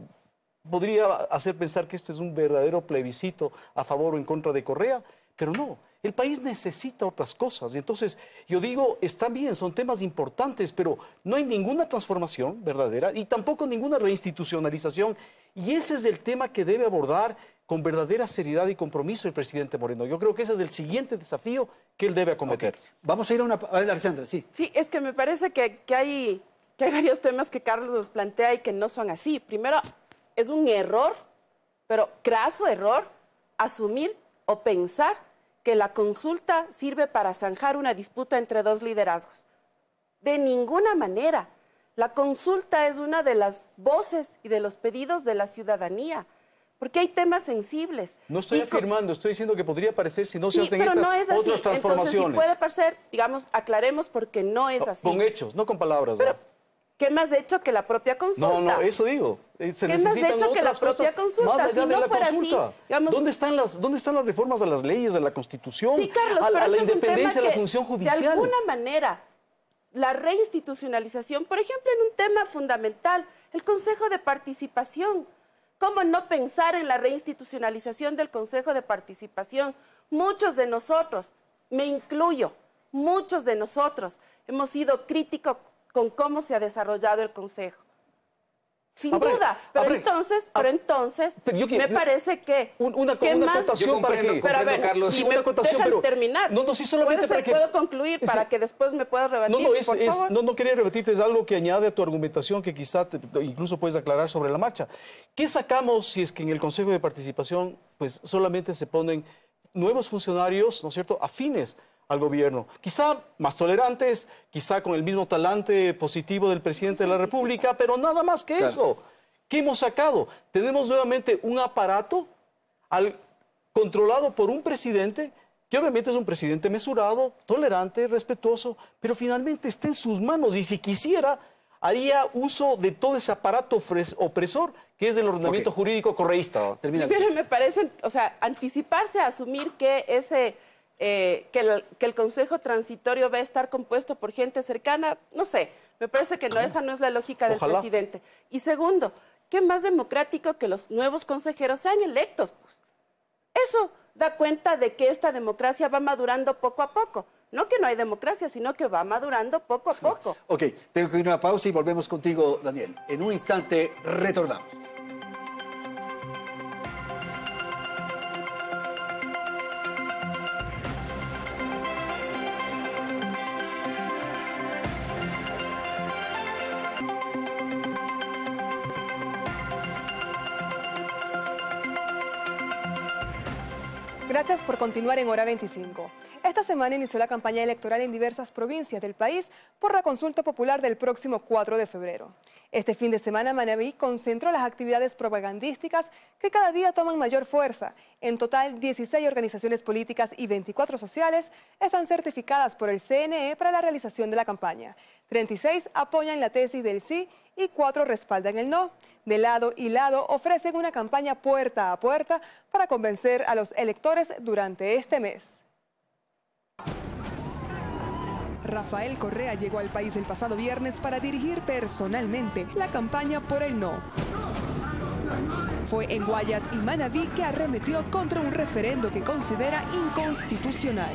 podría hacer pensar que esto es un verdadero plebiscito a favor o en contra de Correa, pero no, el país necesita otras cosas. Y entonces yo digo, está bien, son temas importantes, pero no hay ninguna transformación verdadera y tampoco ninguna reinstitucionalización. Y ese es el tema que debe abordar con verdadera seriedad y compromiso el presidente Moreno. Yo creo que ese es el siguiente desafío que él debe acometer. Okay. Vamos a ir a una... A ver, Alexandra, sí. Sí, es que me parece que hay varios temas que Carlos nos plantea y que no son así. Primero, es un error, pero craso error, asumir o pensar que la consulta sirve para zanjar una disputa entre dos liderazgos. De ninguna manera. La consulta es una de las voces y de los pedidos de la ciudadanía, porque hay temas sensibles. No estoy afirmando, estoy diciendo que podría parecer si no se hacen pero estas no es así. otras transformaciones. Entonces, si puede parecer, digamos, aclaremos porque no es así. Con hechos, no con palabras. Pero, ¿qué más hecho que la propia consulta? No, eso digo. ¿Qué más hecho que la propia consulta? Más allá si de no la fuera consulta. así, digamos... ¿Dónde están las reformas a las leyes, a la Constitución? Sí, Carlos, a pero la eso independencia de la es un tema función que, judicial? de alguna manera, la reinstitucionalización, por ejemplo, en un tema fundamental, el Consejo de Participación. ¿Cómo no pensar en la reinstitucionalización del Consejo de Participación? Muchos de nosotros, me incluyo, muchos de nosotros hemos sido críticos con cómo se ha desarrollado el Consejo. Sin duda, pero entonces me parece que... Una acotación para que... Pero a ver, Carlos, si una me acotación, dejan pero... terminar, No, sí, solamente para que... ¿Puedo concluir para que después me puedas rebatir, por favor? No quería rebatirte, es algo que añade a tu argumentación que quizá incluso puedes aclarar sobre la marcha. ¿Qué sacamos si es que en el Consejo de Participación pues solamente se ponen nuevos funcionarios, ¿no es cierto?, afines al gobierno, quizá más tolerantes, quizá con el mismo talante positivo del presidente de la República, pero nada más que eso. ¿Qué hemos sacado? Tenemos nuevamente un aparato controlado por un presidente que obviamente es un presidente mesurado, tolerante, respetuoso, pero finalmente está en sus manos y si quisiera haría uso de todo ese aparato opresor que es el ordenamiento jurídico correísta. Pero me parece, o sea, anticiparse a asumir que el Consejo Transitorio va a estar compuesto por gente cercana, no sé, me parece que esa no es la lógica del presidente. Y segundo, ¿qué más democrático que los nuevos consejeros sean electos? Pues eso da cuenta de que esta democracia va madurando poco a poco. No que no hay democracia, sino que va madurando poco a poco. Ok, tengo que ir a una pausa y volvemos contigo, Daniel. En un instante retornamos. Gracias por continuar en Hora 25. Esta semana inició la campaña electoral en diversas provincias del país por la consulta popular del próximo 4 de febrero. Este fin de semana Manabí concentró las actividades propagandísticas que cada día toman mayor fuerza. En total, 16 organizaciones políticas y 24 sociales están certificadas por el CNE para la realización de la campaña. 36 apoyan la tesis del sí y 4 respaldan el no. De lado y lado ofrecen una campaña puerta a puerta para convencer a los electores durante este mes. Rafael Correa llegó al país el pasado viernes para dirigir personalmente la campaña por el no. Fue en Guayas y Manabí que arremetió contra un referendo que considera inconstitucional.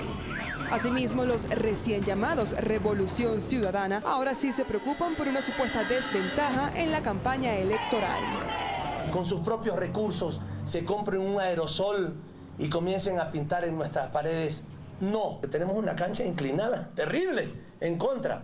Asimismo, los recién llamados Revolución Ciudadana ahora sí se preocupan por una supuesta desventaja en la campaña electoral. Con sus propios recursos se compren un aerosol y comiencen a pintar en nuestras paredes. No, tenemos una cancha inclinada, terrible, en contra.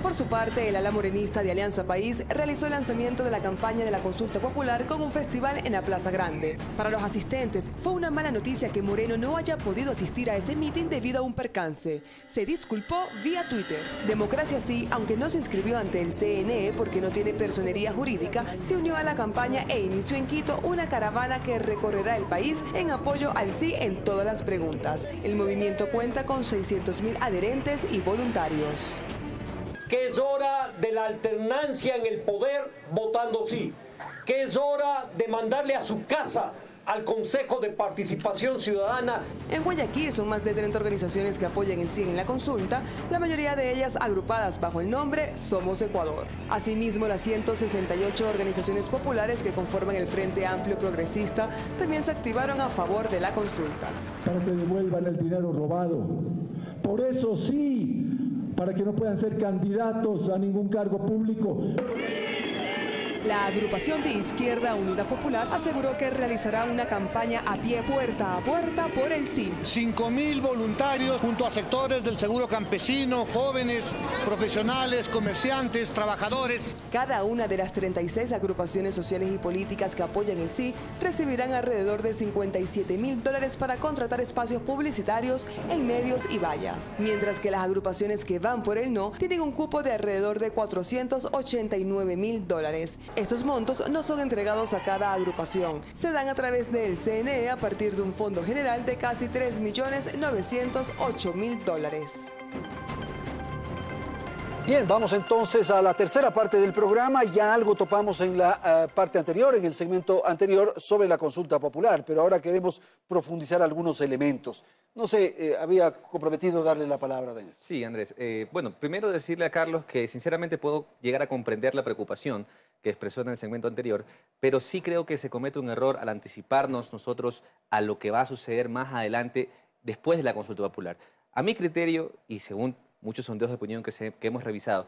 Por su parte, el ala morenista de Alianza País realizó el lanzamiento de la campaña de la consulta popular con un festival en la Plaza Grande. Para los asistentes, fue una mala noticia que Moreno no haya podido asistir a ese mitin debido a un percance. Se disculpó vía Twitter. Democracia Sí, aunque no se inscribió ante el CNE porque no tiene personería jurídica, se unió a la campaña e inició en Quito una caravana que recorrerá el país en apoyo al sí en todas las preguntas. El movimiento cuenta con 600.000 adherentes y voluntarios. Que es hora de la alternancia en el poder votando sí, que es hora de mandarle a su casa al Consejo de Participación Ciudadana. En Guayaquil son más de 30 organizaciones que apoyan el sí en la consulta, la mayoría de ellas agrupadas bajo el nombre Somos Ecuador. Asimismo, las 168 organizaciones populares que conforman el Frente Amplio Progresista también se activaron a favor de la consulta. Para que devuelvan el dinero robado. Por eso sí, para que no puedan ser candidatos a ningún cargo público. La agrupación de Izquierda Unida Popular aseguró que realizará una campaña a pie puerta a puerta por el sí. 5.000 voluntarios junto a sectores del seguro campesino, jóvenes, profesionales, comerciantes, trabajadores. Cada una de las 36 agrupaciones sociales y políticas que apoyan el sí recibirán alrededor de $57.000 para contratar espacios publicitarios en medios y vallas, mientras que las agrupaciones que van por el no tienen un cupo de alrededor de $489.000. Estos montos no son entregados a cada agrupación, se dan a través del CNE a partir de un fondo general de casi $3.908.000. Bien, vamos entonces a la tercera parte del programa. Ya algo topamos en la parte anterior, en el segmento anterior, sobre la consulta popular, pero ahora queremos profundizar algunos elementos. No sé, había comprometido darle la palabra a Daniel. Sí, Andrés. Bueno, primero decirle a Carlos que sinceramente puedo llegar a comprender la preocupación que expresó en el segmento anterior, pero sí creo que se comete un error al anticiparnos nosotros a lo que va a suceder más adelante después de la consulta popular. A mi criterio, y según muchos sondeos de opinión que hemos revisado,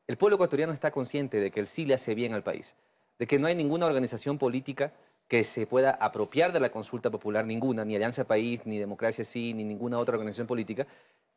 el pueblo ecuatoriano está consciente de que el sí le hace bien al país, de que no hay ninguna organización política que se pueda apropiar de la consulta popular, ninguna, ni Alianza País, ni Democracia Sí, ni ninguna otra organización política,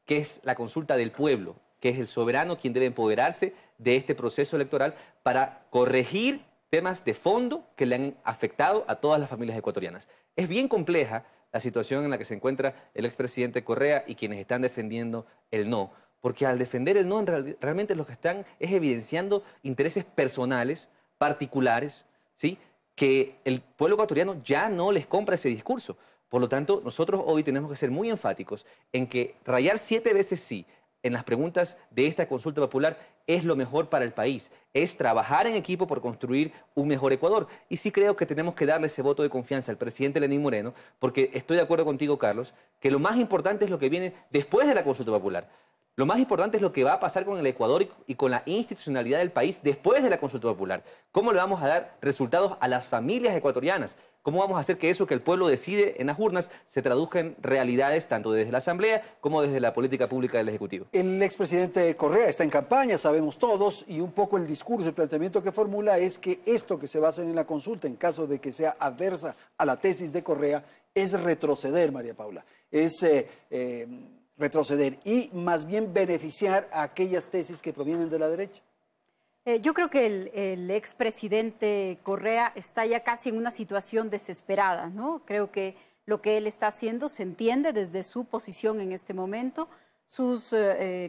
que es la consulta del pueblo, que es el soberano quien debe empoderarse de este proceso electoral para corregir temas de fondo que le han afectado a todas las familias ecuatorianas. Es bien compleja la situación en la que se encuentra el expresidente Correa y quienes están defendiendo el no, porque al defender el no realmente lo que están es evidenciando intereses personales, particulares, ¿sí?, que el pueblo ecuatoriano ya no les compra ese discurso. Por lo tanto, nosotros hoy tenemos que ser muy enfáticos en que rayar 7 veces sí en las preguntas de esta consulta popular es lo mejor para el país, es trabajar en equipo por construir un mejor Ecuador. Y sí creo que tenemos que darle ese voto de confianza al presidente Lenín Moreno, porque estoy de acuerdo contigo, Carlos, que lo más importante es lo que viene después de la consulta popular. Lo más importante es lo que va a pasar con el Ecuador y con la institucionalidad del país después de la consulta popular. ¿Cómo le vamos a dar resultados a las familias ecuatorianas? ¿Cómo vamos a hacer que eso que el pueblo decide en las urnas se traduzca en realidades tanto desde la Asamblea como desde la política pública del Ejecutivo? El expresidente Correa está en campaña, sabemos todos, y un poco el discurso, el planteamiento que formula es que esto que se va a hacer en la consulta, en caso de que sea adversa a la tesis de Correa, es retroceder, María Paula. Es retroceder y más bien beneficiar a aquellas tesis que provienen de la derecha. Yo creo que el expresidente Correa está ya casi en una situación desesperada, ¿no? Creo que lo que él está haciendo se entiende desde su posición en este momento. Sus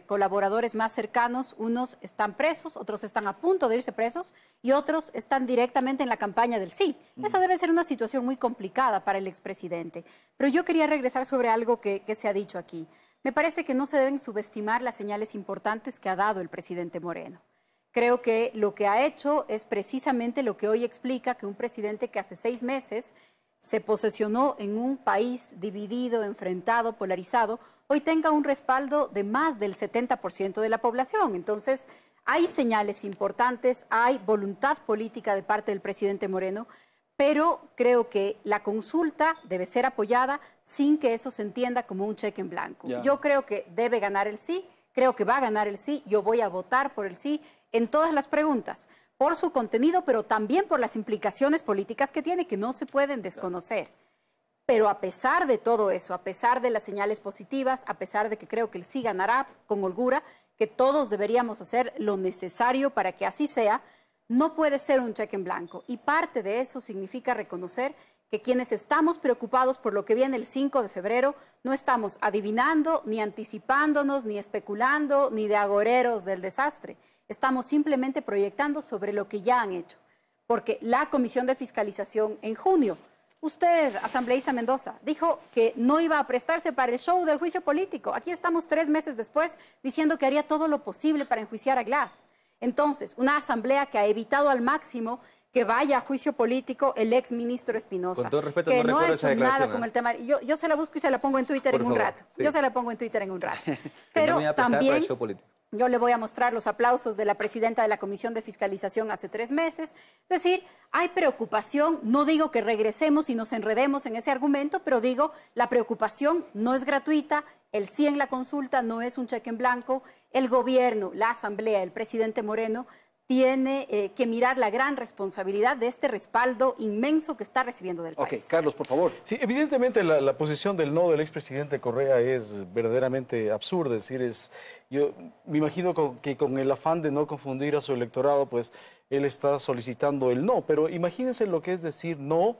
colaboradores más cercanos, unos están presos, otros están a punto de irse presos y otros están directamente en la campaña del sí. Esa debe ser una situación muy complicada para el expresidente. Pero yo quería regresar sobre algo que se ha dicho aquí. Me parece que no se deben subestimar las señales importantes que ha dado el presidente Moreno. Creo que lo que ha hecho es precisamente lo que hoy explica que un presidente que hace 6 meses se posesionó en un país dividido, enfrentado, polarizado, hoy tenga un respaldo de más del 70% de la población. Entonces, hay señales importantes, hay voluntad política de parte del presidente Moreno, pero creo que la consulta debe ser apoyada sin que eso se entienda como un cheque en blanco. Yo creo que debe ganar el sí, creo que va a ganar el sí, yo voy a votar por el sí en todas las preguntas, por su contenido, pero también por las implicaciones políticas que tiene, que no se pueden desconocer. Pero a pesar de todo eso, a pesar de las señales positivas, a pesar de que creo que el sí ganará con holgura, que todos deberíamos hacer lo necesario para que así sea, no puede ser un cheque en blanco. Y parte de eso significa reconocer que quienes estamos preocupados por lo que viene el 5 de febrero, no estamos adivinando, ni anticipándonos, ni especulando, ni de agoreros del desastre. Estamos simplemente proyectando sobre lo que ya han hecho. Porque la Comisión de Fiscalización en junio, usted, asambleísta Mendoza, dijo que no iba a prestarse para el show del juicio político. Aquí estamos 3 meses después diciendo que haría todo lo posible para enjuiciar a Glass. Entonces, una asamblea que ha evitado al máximo que vaya a juicio político el ex ministro Espinosa. Con todo respeto, que no ha hecho nada ¿no? con el tema. Yo se la busco y se la pongo en Twitter en un rato. Sí. Yo se la pongo en Twitter en un rato. Pero Pero no también yo le voy a mostrar los aplausos de la presidenta de la Comisión de Fiscalización hace 3 meses. Es decir, hay preocupación. No digo que regresemos y nos enredemos en ese argumento, pero digo, la preocupación no es gratuita. El sí en la consulta no es un cheque en blanco. El gobierno, la asamblea, el presidente Moreno tiene que mirar la gran responsabilidad de este respaldo inmenso que está recibiendo del país. Ok, Carlos, por favor. Sí, evidentemente la posición del no del expresidente Correa es verdaderamente absurda. Es decir, yo me imagino que con el afán de no confundir a su electorado, pues él está solicitando el no. Pero imagínense lo que es decir no,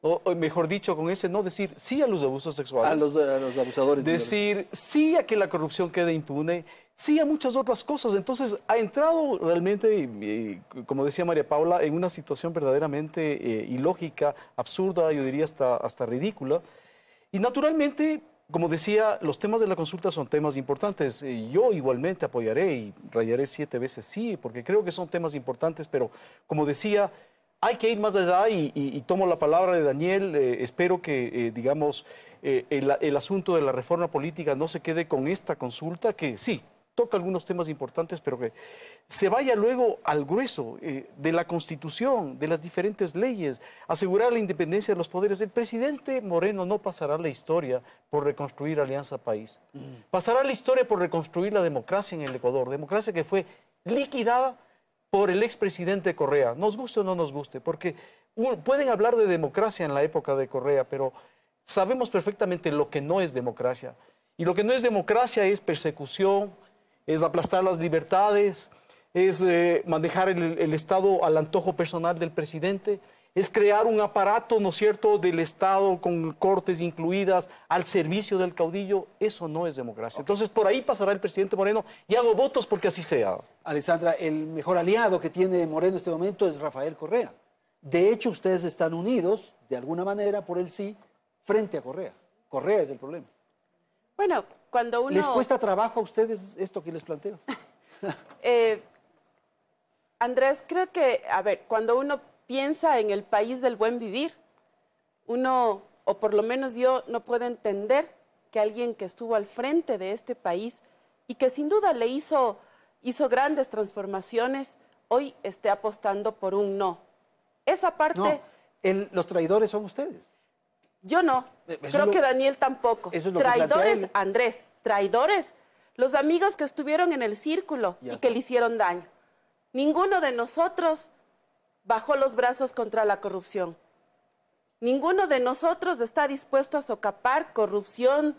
o mejor dicho, con ese no decir sí a los abusos sexuales. A los abusadores. Decir sí a que la corrupción quede impune. Sí, a muchas otras cosas. Entonces, ha entrado realmente, como decía María Paula, en una situación verdaderamente ilógica, absurda, yo diría hasta ridícula. Y naturalmente, como decía, los temas de la consulta son temas importantes. Yo igualmente apoyaré y rayaré 7 veces sí, porque creo que son temas importantes, pero como decía, hay que ir más allá y tomo la palabra de Daniel. Espero que, digamos, el asunto de la reforma política no se quede con esta consulta, que sí, toca algunos temas importantes, pero que se vaya luego al grueso de la Constitución, de las diferentes leyes, asegurar la independencia de los poderes. El presidente Moreno no pasará la historia por reconstruir Alianza País. Pasará la historia por reconstruir la democracia en el Ecuador, democracia que fue liquidada por el expresidente Correa, nos guste o no nos guste, porque pueden hablar de democracia en la época de Correa, pero sabemos perfectamente lo que no es democracia. Y lo que no es democracia es persecución, es aplastar las libertades, es manejar el Estado al antojo personal del presidente, es crear un aparato, ¿no es cierto?, del Estado con cortes incluidas al servicio del caudillo. Eso no es democracia. Entonces, por ahí pasará el presidente Moreno y hago votos porque así sea. Alessandra, el mejor aliado que tiene Moreno en este momento es Rafael Correa. De hecho, ustedes están unidos, de alguna manera, por el sí, frente a Correa. Correa es el problema. Bueno, cuando uno... ¿Les cuesta trabajo a ustedes esto que les planteo? Andrés, creo que, a ver, cuando uno piensa en el país del buen vivir, uno, o por lo menos yo, no puedo entender que alguien que estuvo al frente de este país y que sin duda le hizo grandes transformaciones, hoy esté apostando por un no. Esa parte... No, los traidores son ustedes. Yo no, creo que Daniel tampoco. Traidores, Andrés, traidores, los amigos que estuvieron en el círculo y que le hicieron daño. Ninguno de nosotros bajó los brazos contra la corrupción. Ninguno de nosotros está dispuesto a socapar corrupción,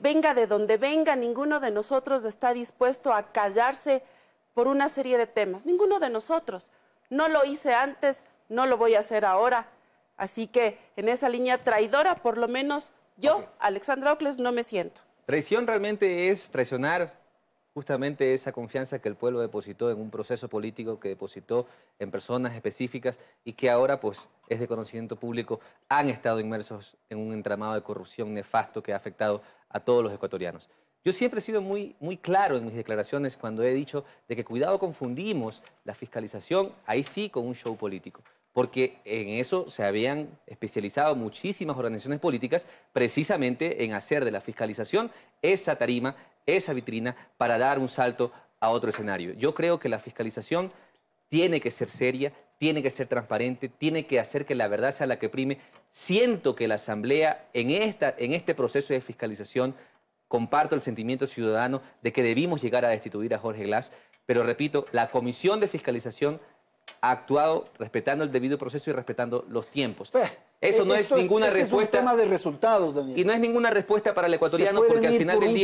venga de donde venga. Ninguno de nosotros está dispuesto a callarse por una serie de temas. Ninguno de nosotros. No lo hice antes, no lo voy a hacer ahora. Así que en esa línea traidora, por lo menos yo, Alexandra Ocles, no me siento. Traición realmente es traicionar justamente esa confianza que el pueblo depositó en un proceso político, que depositó en personas específicas y que ahora pues es de conocimiento público, han estado inmersos en un entramado de corrupción nefasto que ha afectado a todos los ecuatorianos. Yo siempre he sido muy claro en mis declaraciones cuando he dicho de que cuidado confundimos la fiscalización, ahí sí, con un show político. Porque en eso se habían especializado muchísimas organizaciones políticas precisamente en hacer de la fiscalización esa tarima, esa vitrina para dar un salto a otro escenario. Yo creo que la fiscalización tiene que ser seria, tiene que ser transparente, tiene que hacer que la verdad sea la que prime. Siento que la Asamblea en este proceso de fiscalización comparto el sentimiento ciudadano de que debimos llegar a destituir a Jorge Glass, pero repito, la Comisión de Fiscalización ha actuado respetando el debido proceso y respetando los tiempos. Eso no es ninguna respuesta. Es un tema de resultados, Daniel. Y no es ninguna respuesta para el ecuatoriano porque al final del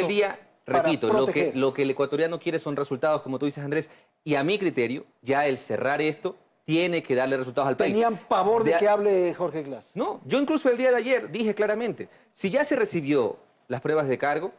día, repito, lo que el ecuatoriano quiere son resultados, como tú dices, Andrés, y a mi criterio, ya el cerrar esto tiene que darle resultados al país. ¿Tenían pavor de que hable Jorge Glass? No, yo incluso el día de ayer dije claramente, si ya se recibió las pruebas de cargo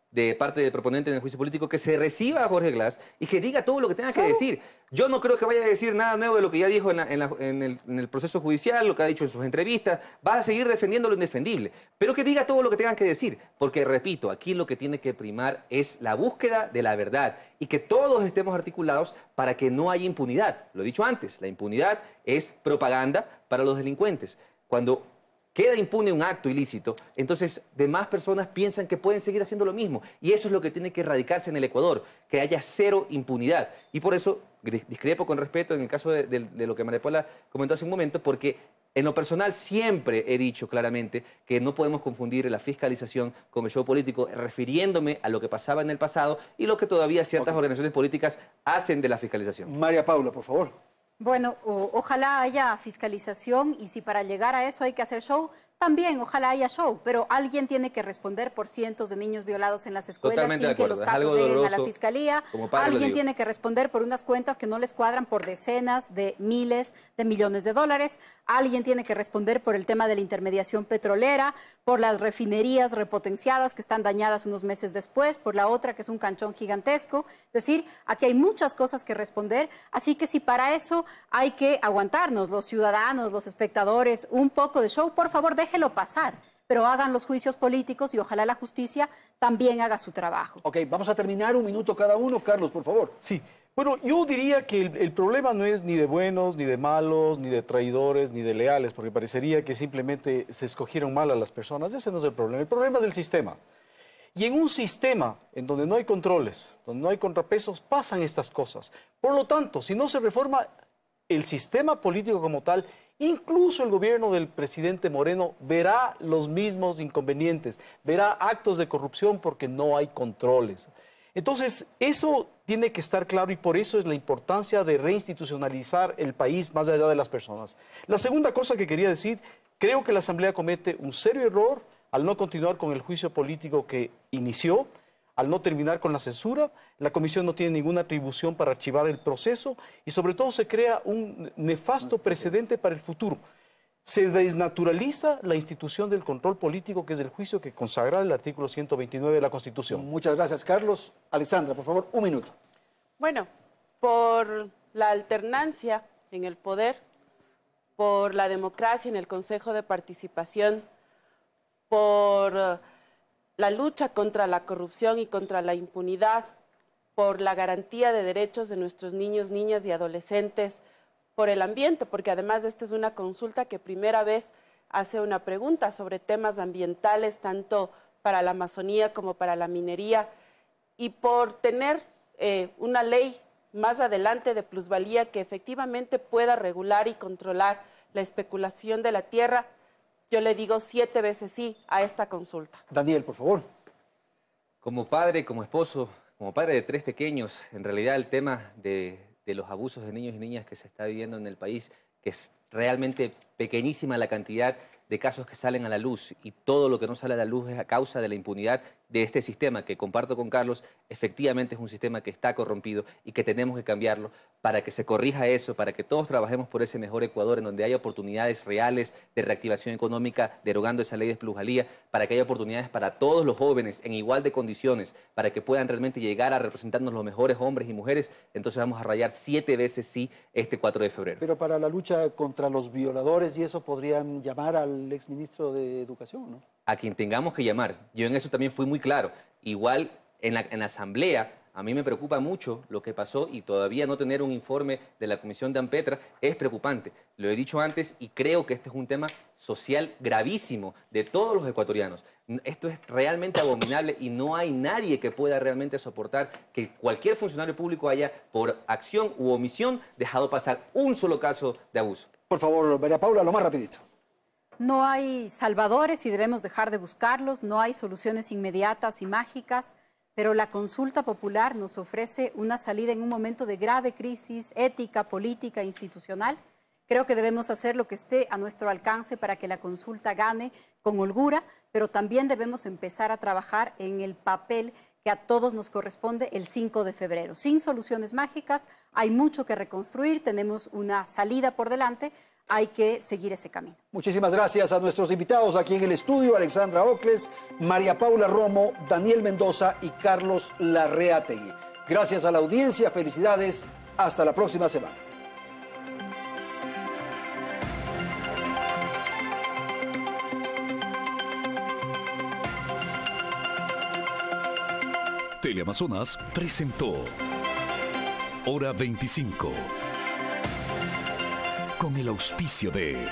de parte del proponente en el juicio político, que se reciba a Jorge Glass y que diga todo lo que tenga que decir. Yo no creo que vaya a decir nada nuevo de lo que ya dijo en el proceso judicial, lo que ha dicho en sus entrevistas. Va a seguir defendiendo lo indefendible, pero que diga todo lo que tenga que decir. Porque, repito, aquí lo que tiene que primar es la búsqueda de la verdad y que todos estemos articulados para que no haya impunidad. Lo he dicho antes, la impunidad es propaganda para los delincuentes. Cuando queda impune un acto ilícito, entonces demás personas piensan que pueden seguir haciendo lo mismo. Y eso es lo que tiene que erradicarse en el Ecuador, que haya cero impunidad. Y por eso discrepo con respeto en el caso de lo que María Paula comentó hace un momento, porque en lo personal siempre he dicho claramente que no podemos confundir la fiscalización con el show político, refiriéndome a lo que pasaba en el pasado y lo que todavía ciertas organizaciones políticas hacen de la fiscalización. María Paula, por favor. Bueno, ojalá haya fiscalización y si para llegar a eso hay que hacer show, también ojalá haya show, pero alguien tiene que responder por cientos de niños violados en las escuelas sin que los casos lleguen a la fiscalía. Alguien tiene que responder por unas cuentas que no les cuadran por decenas de miles de millones de dólares. Alguien tiene que responder por el tema de la intermediación petrolera, por las refinerías repotenciadas que están dañadas unos meses después, por la otra que es un canchón gigantesco. Es decir, aquí hay muchas cosas que responder, así que si para eso hay que aguantarnos, los ciudadanos, los espectadores, un poco de show, por favor, déjelo pasar, pero hagan los juicios políticos y ojalá la justicia también haga su trabajo. Ok, vamos a terminar, un minuto cada uno. Carlos, por favor. Sí, bueno, yo diría que el problema no es ni de buenos, ni de malos, ni de traidores, ni de leales, porque parecería que simplemente se escogieron mal a las personas. Ese no es el problema es del sistema. Y en un sistema en donde no hay controles, donde no hay contrapesos, pasan estas cosas. Por lo tanto, si no se reforma el sistema político como tal, incluso el gobierno del presidente Moreno verá los mismos inconvenientes, verá actos de corrupción porque no hay controles. Entonces, eso tiene que estar claro y por eso es la importancia de reinstitucionalizar el país más allá de las personas. La segunda cosa que quería decir, creo que la Asamblea comete un serio error al no continuar con el juicio político que inició, al no terminar con la censura. La Comisión no tiene ninguna atribución para archivar el proceso y sobre todo se crea un nefasto precedente para el futuro. Se desnaturaliza la institución del control político, que es el juicio que consagra el artículo 129 de la Constitución. Muchas gracias, Carlos. Alexandra, por favor, un minuto. Bueno, por la alternancia en el poder, por la democracia en el Consejo de Participación, por la lucha contra la corrupción y contra la impunidad, por la garantía de derechos de nuestros niños, niñas y adolescentes, por el ambiente, porque además esta es una consulta que primera vez hace una pregunta sobre temas ambientales, tanto para la Amazonía como para la minería, y por tener una ley más adelante de plusvalía que efectivamente pueda regular y controlar la especulación de la tierra. Yo le digo 7 veces sí a esta consulta. Daniel, por favor. Como padre, como esposo, como padre de 3 pequeños, en realidad el tema de los abusos de niños y niñas que se está viviendo en el país, que es realmente pequeñísima la cantidad de casos que salen a la luz y todo lo que no sale a la luz es a causa de la impunidad de este sistema que comparto con Carlos, efectivamente es un sistema que está corrompido y que tenemos que cambiarlo para que se corrija eso, para que todos trabajemos por ese mejor Ecuador en donde haya oportunidades reales de reactivación económica, derogando esa ley de plusvalía, para que haya oportunidades para todos los jóvenes en igual de condiciones, para que puedan realmente llegar a representarnos los mejores hombres y mujeres. Entonces vamos a rayar 7 veces sí este 4 de febrero. Pero para la lucha contra los violadores y eso podrían llamar al exministro de Educación, ¿no? A quien tengamos que llamar. Yo en eso también fui muy claro. Igual en la asamblea, a mí me preocupa mucho lo que pasó y todavía no tener un informe de la Comisión de Ampetra es preocupante. Lo he dicho antes y creo que este es un tema social gravísimo de todos los ecuatorianos. Esto es realmente abominable y no hay nadie que pueda realmente soportar que cualquier funcionario público haya, por acción u omisión, dejado pasar un solo caso de abuso. Por favor, María Paula, lo más rapidito. No hay salvadores y debemos dejar de buscarlos, no hay soluciones inmediatas y mágicas, pero la consulta popular nos ofrece una salida en un momento de grave crisis ética, política e institucional. Creo que debemos hacer lo que esté a nuestro alcance para que la consulta gane con holgura, pero también debemos empezar a trabajar en el papel que a todos nos corresponde el 5 de febrero. Sin soluciones mágicas, hay mucho que reconstruir, tenemos una salida por delante, hay que seguir ese camino. Muchísimas gracias a nuestros invitados aquí en el estudio, Alexandra Ocles, María Paula Romo, Daniel Mendoza y Carlos Larreategui. Gracias a la audiencia, felicidades, hasta la próxima semana. Teleamazonas presentó Hora 25 con el auspicio de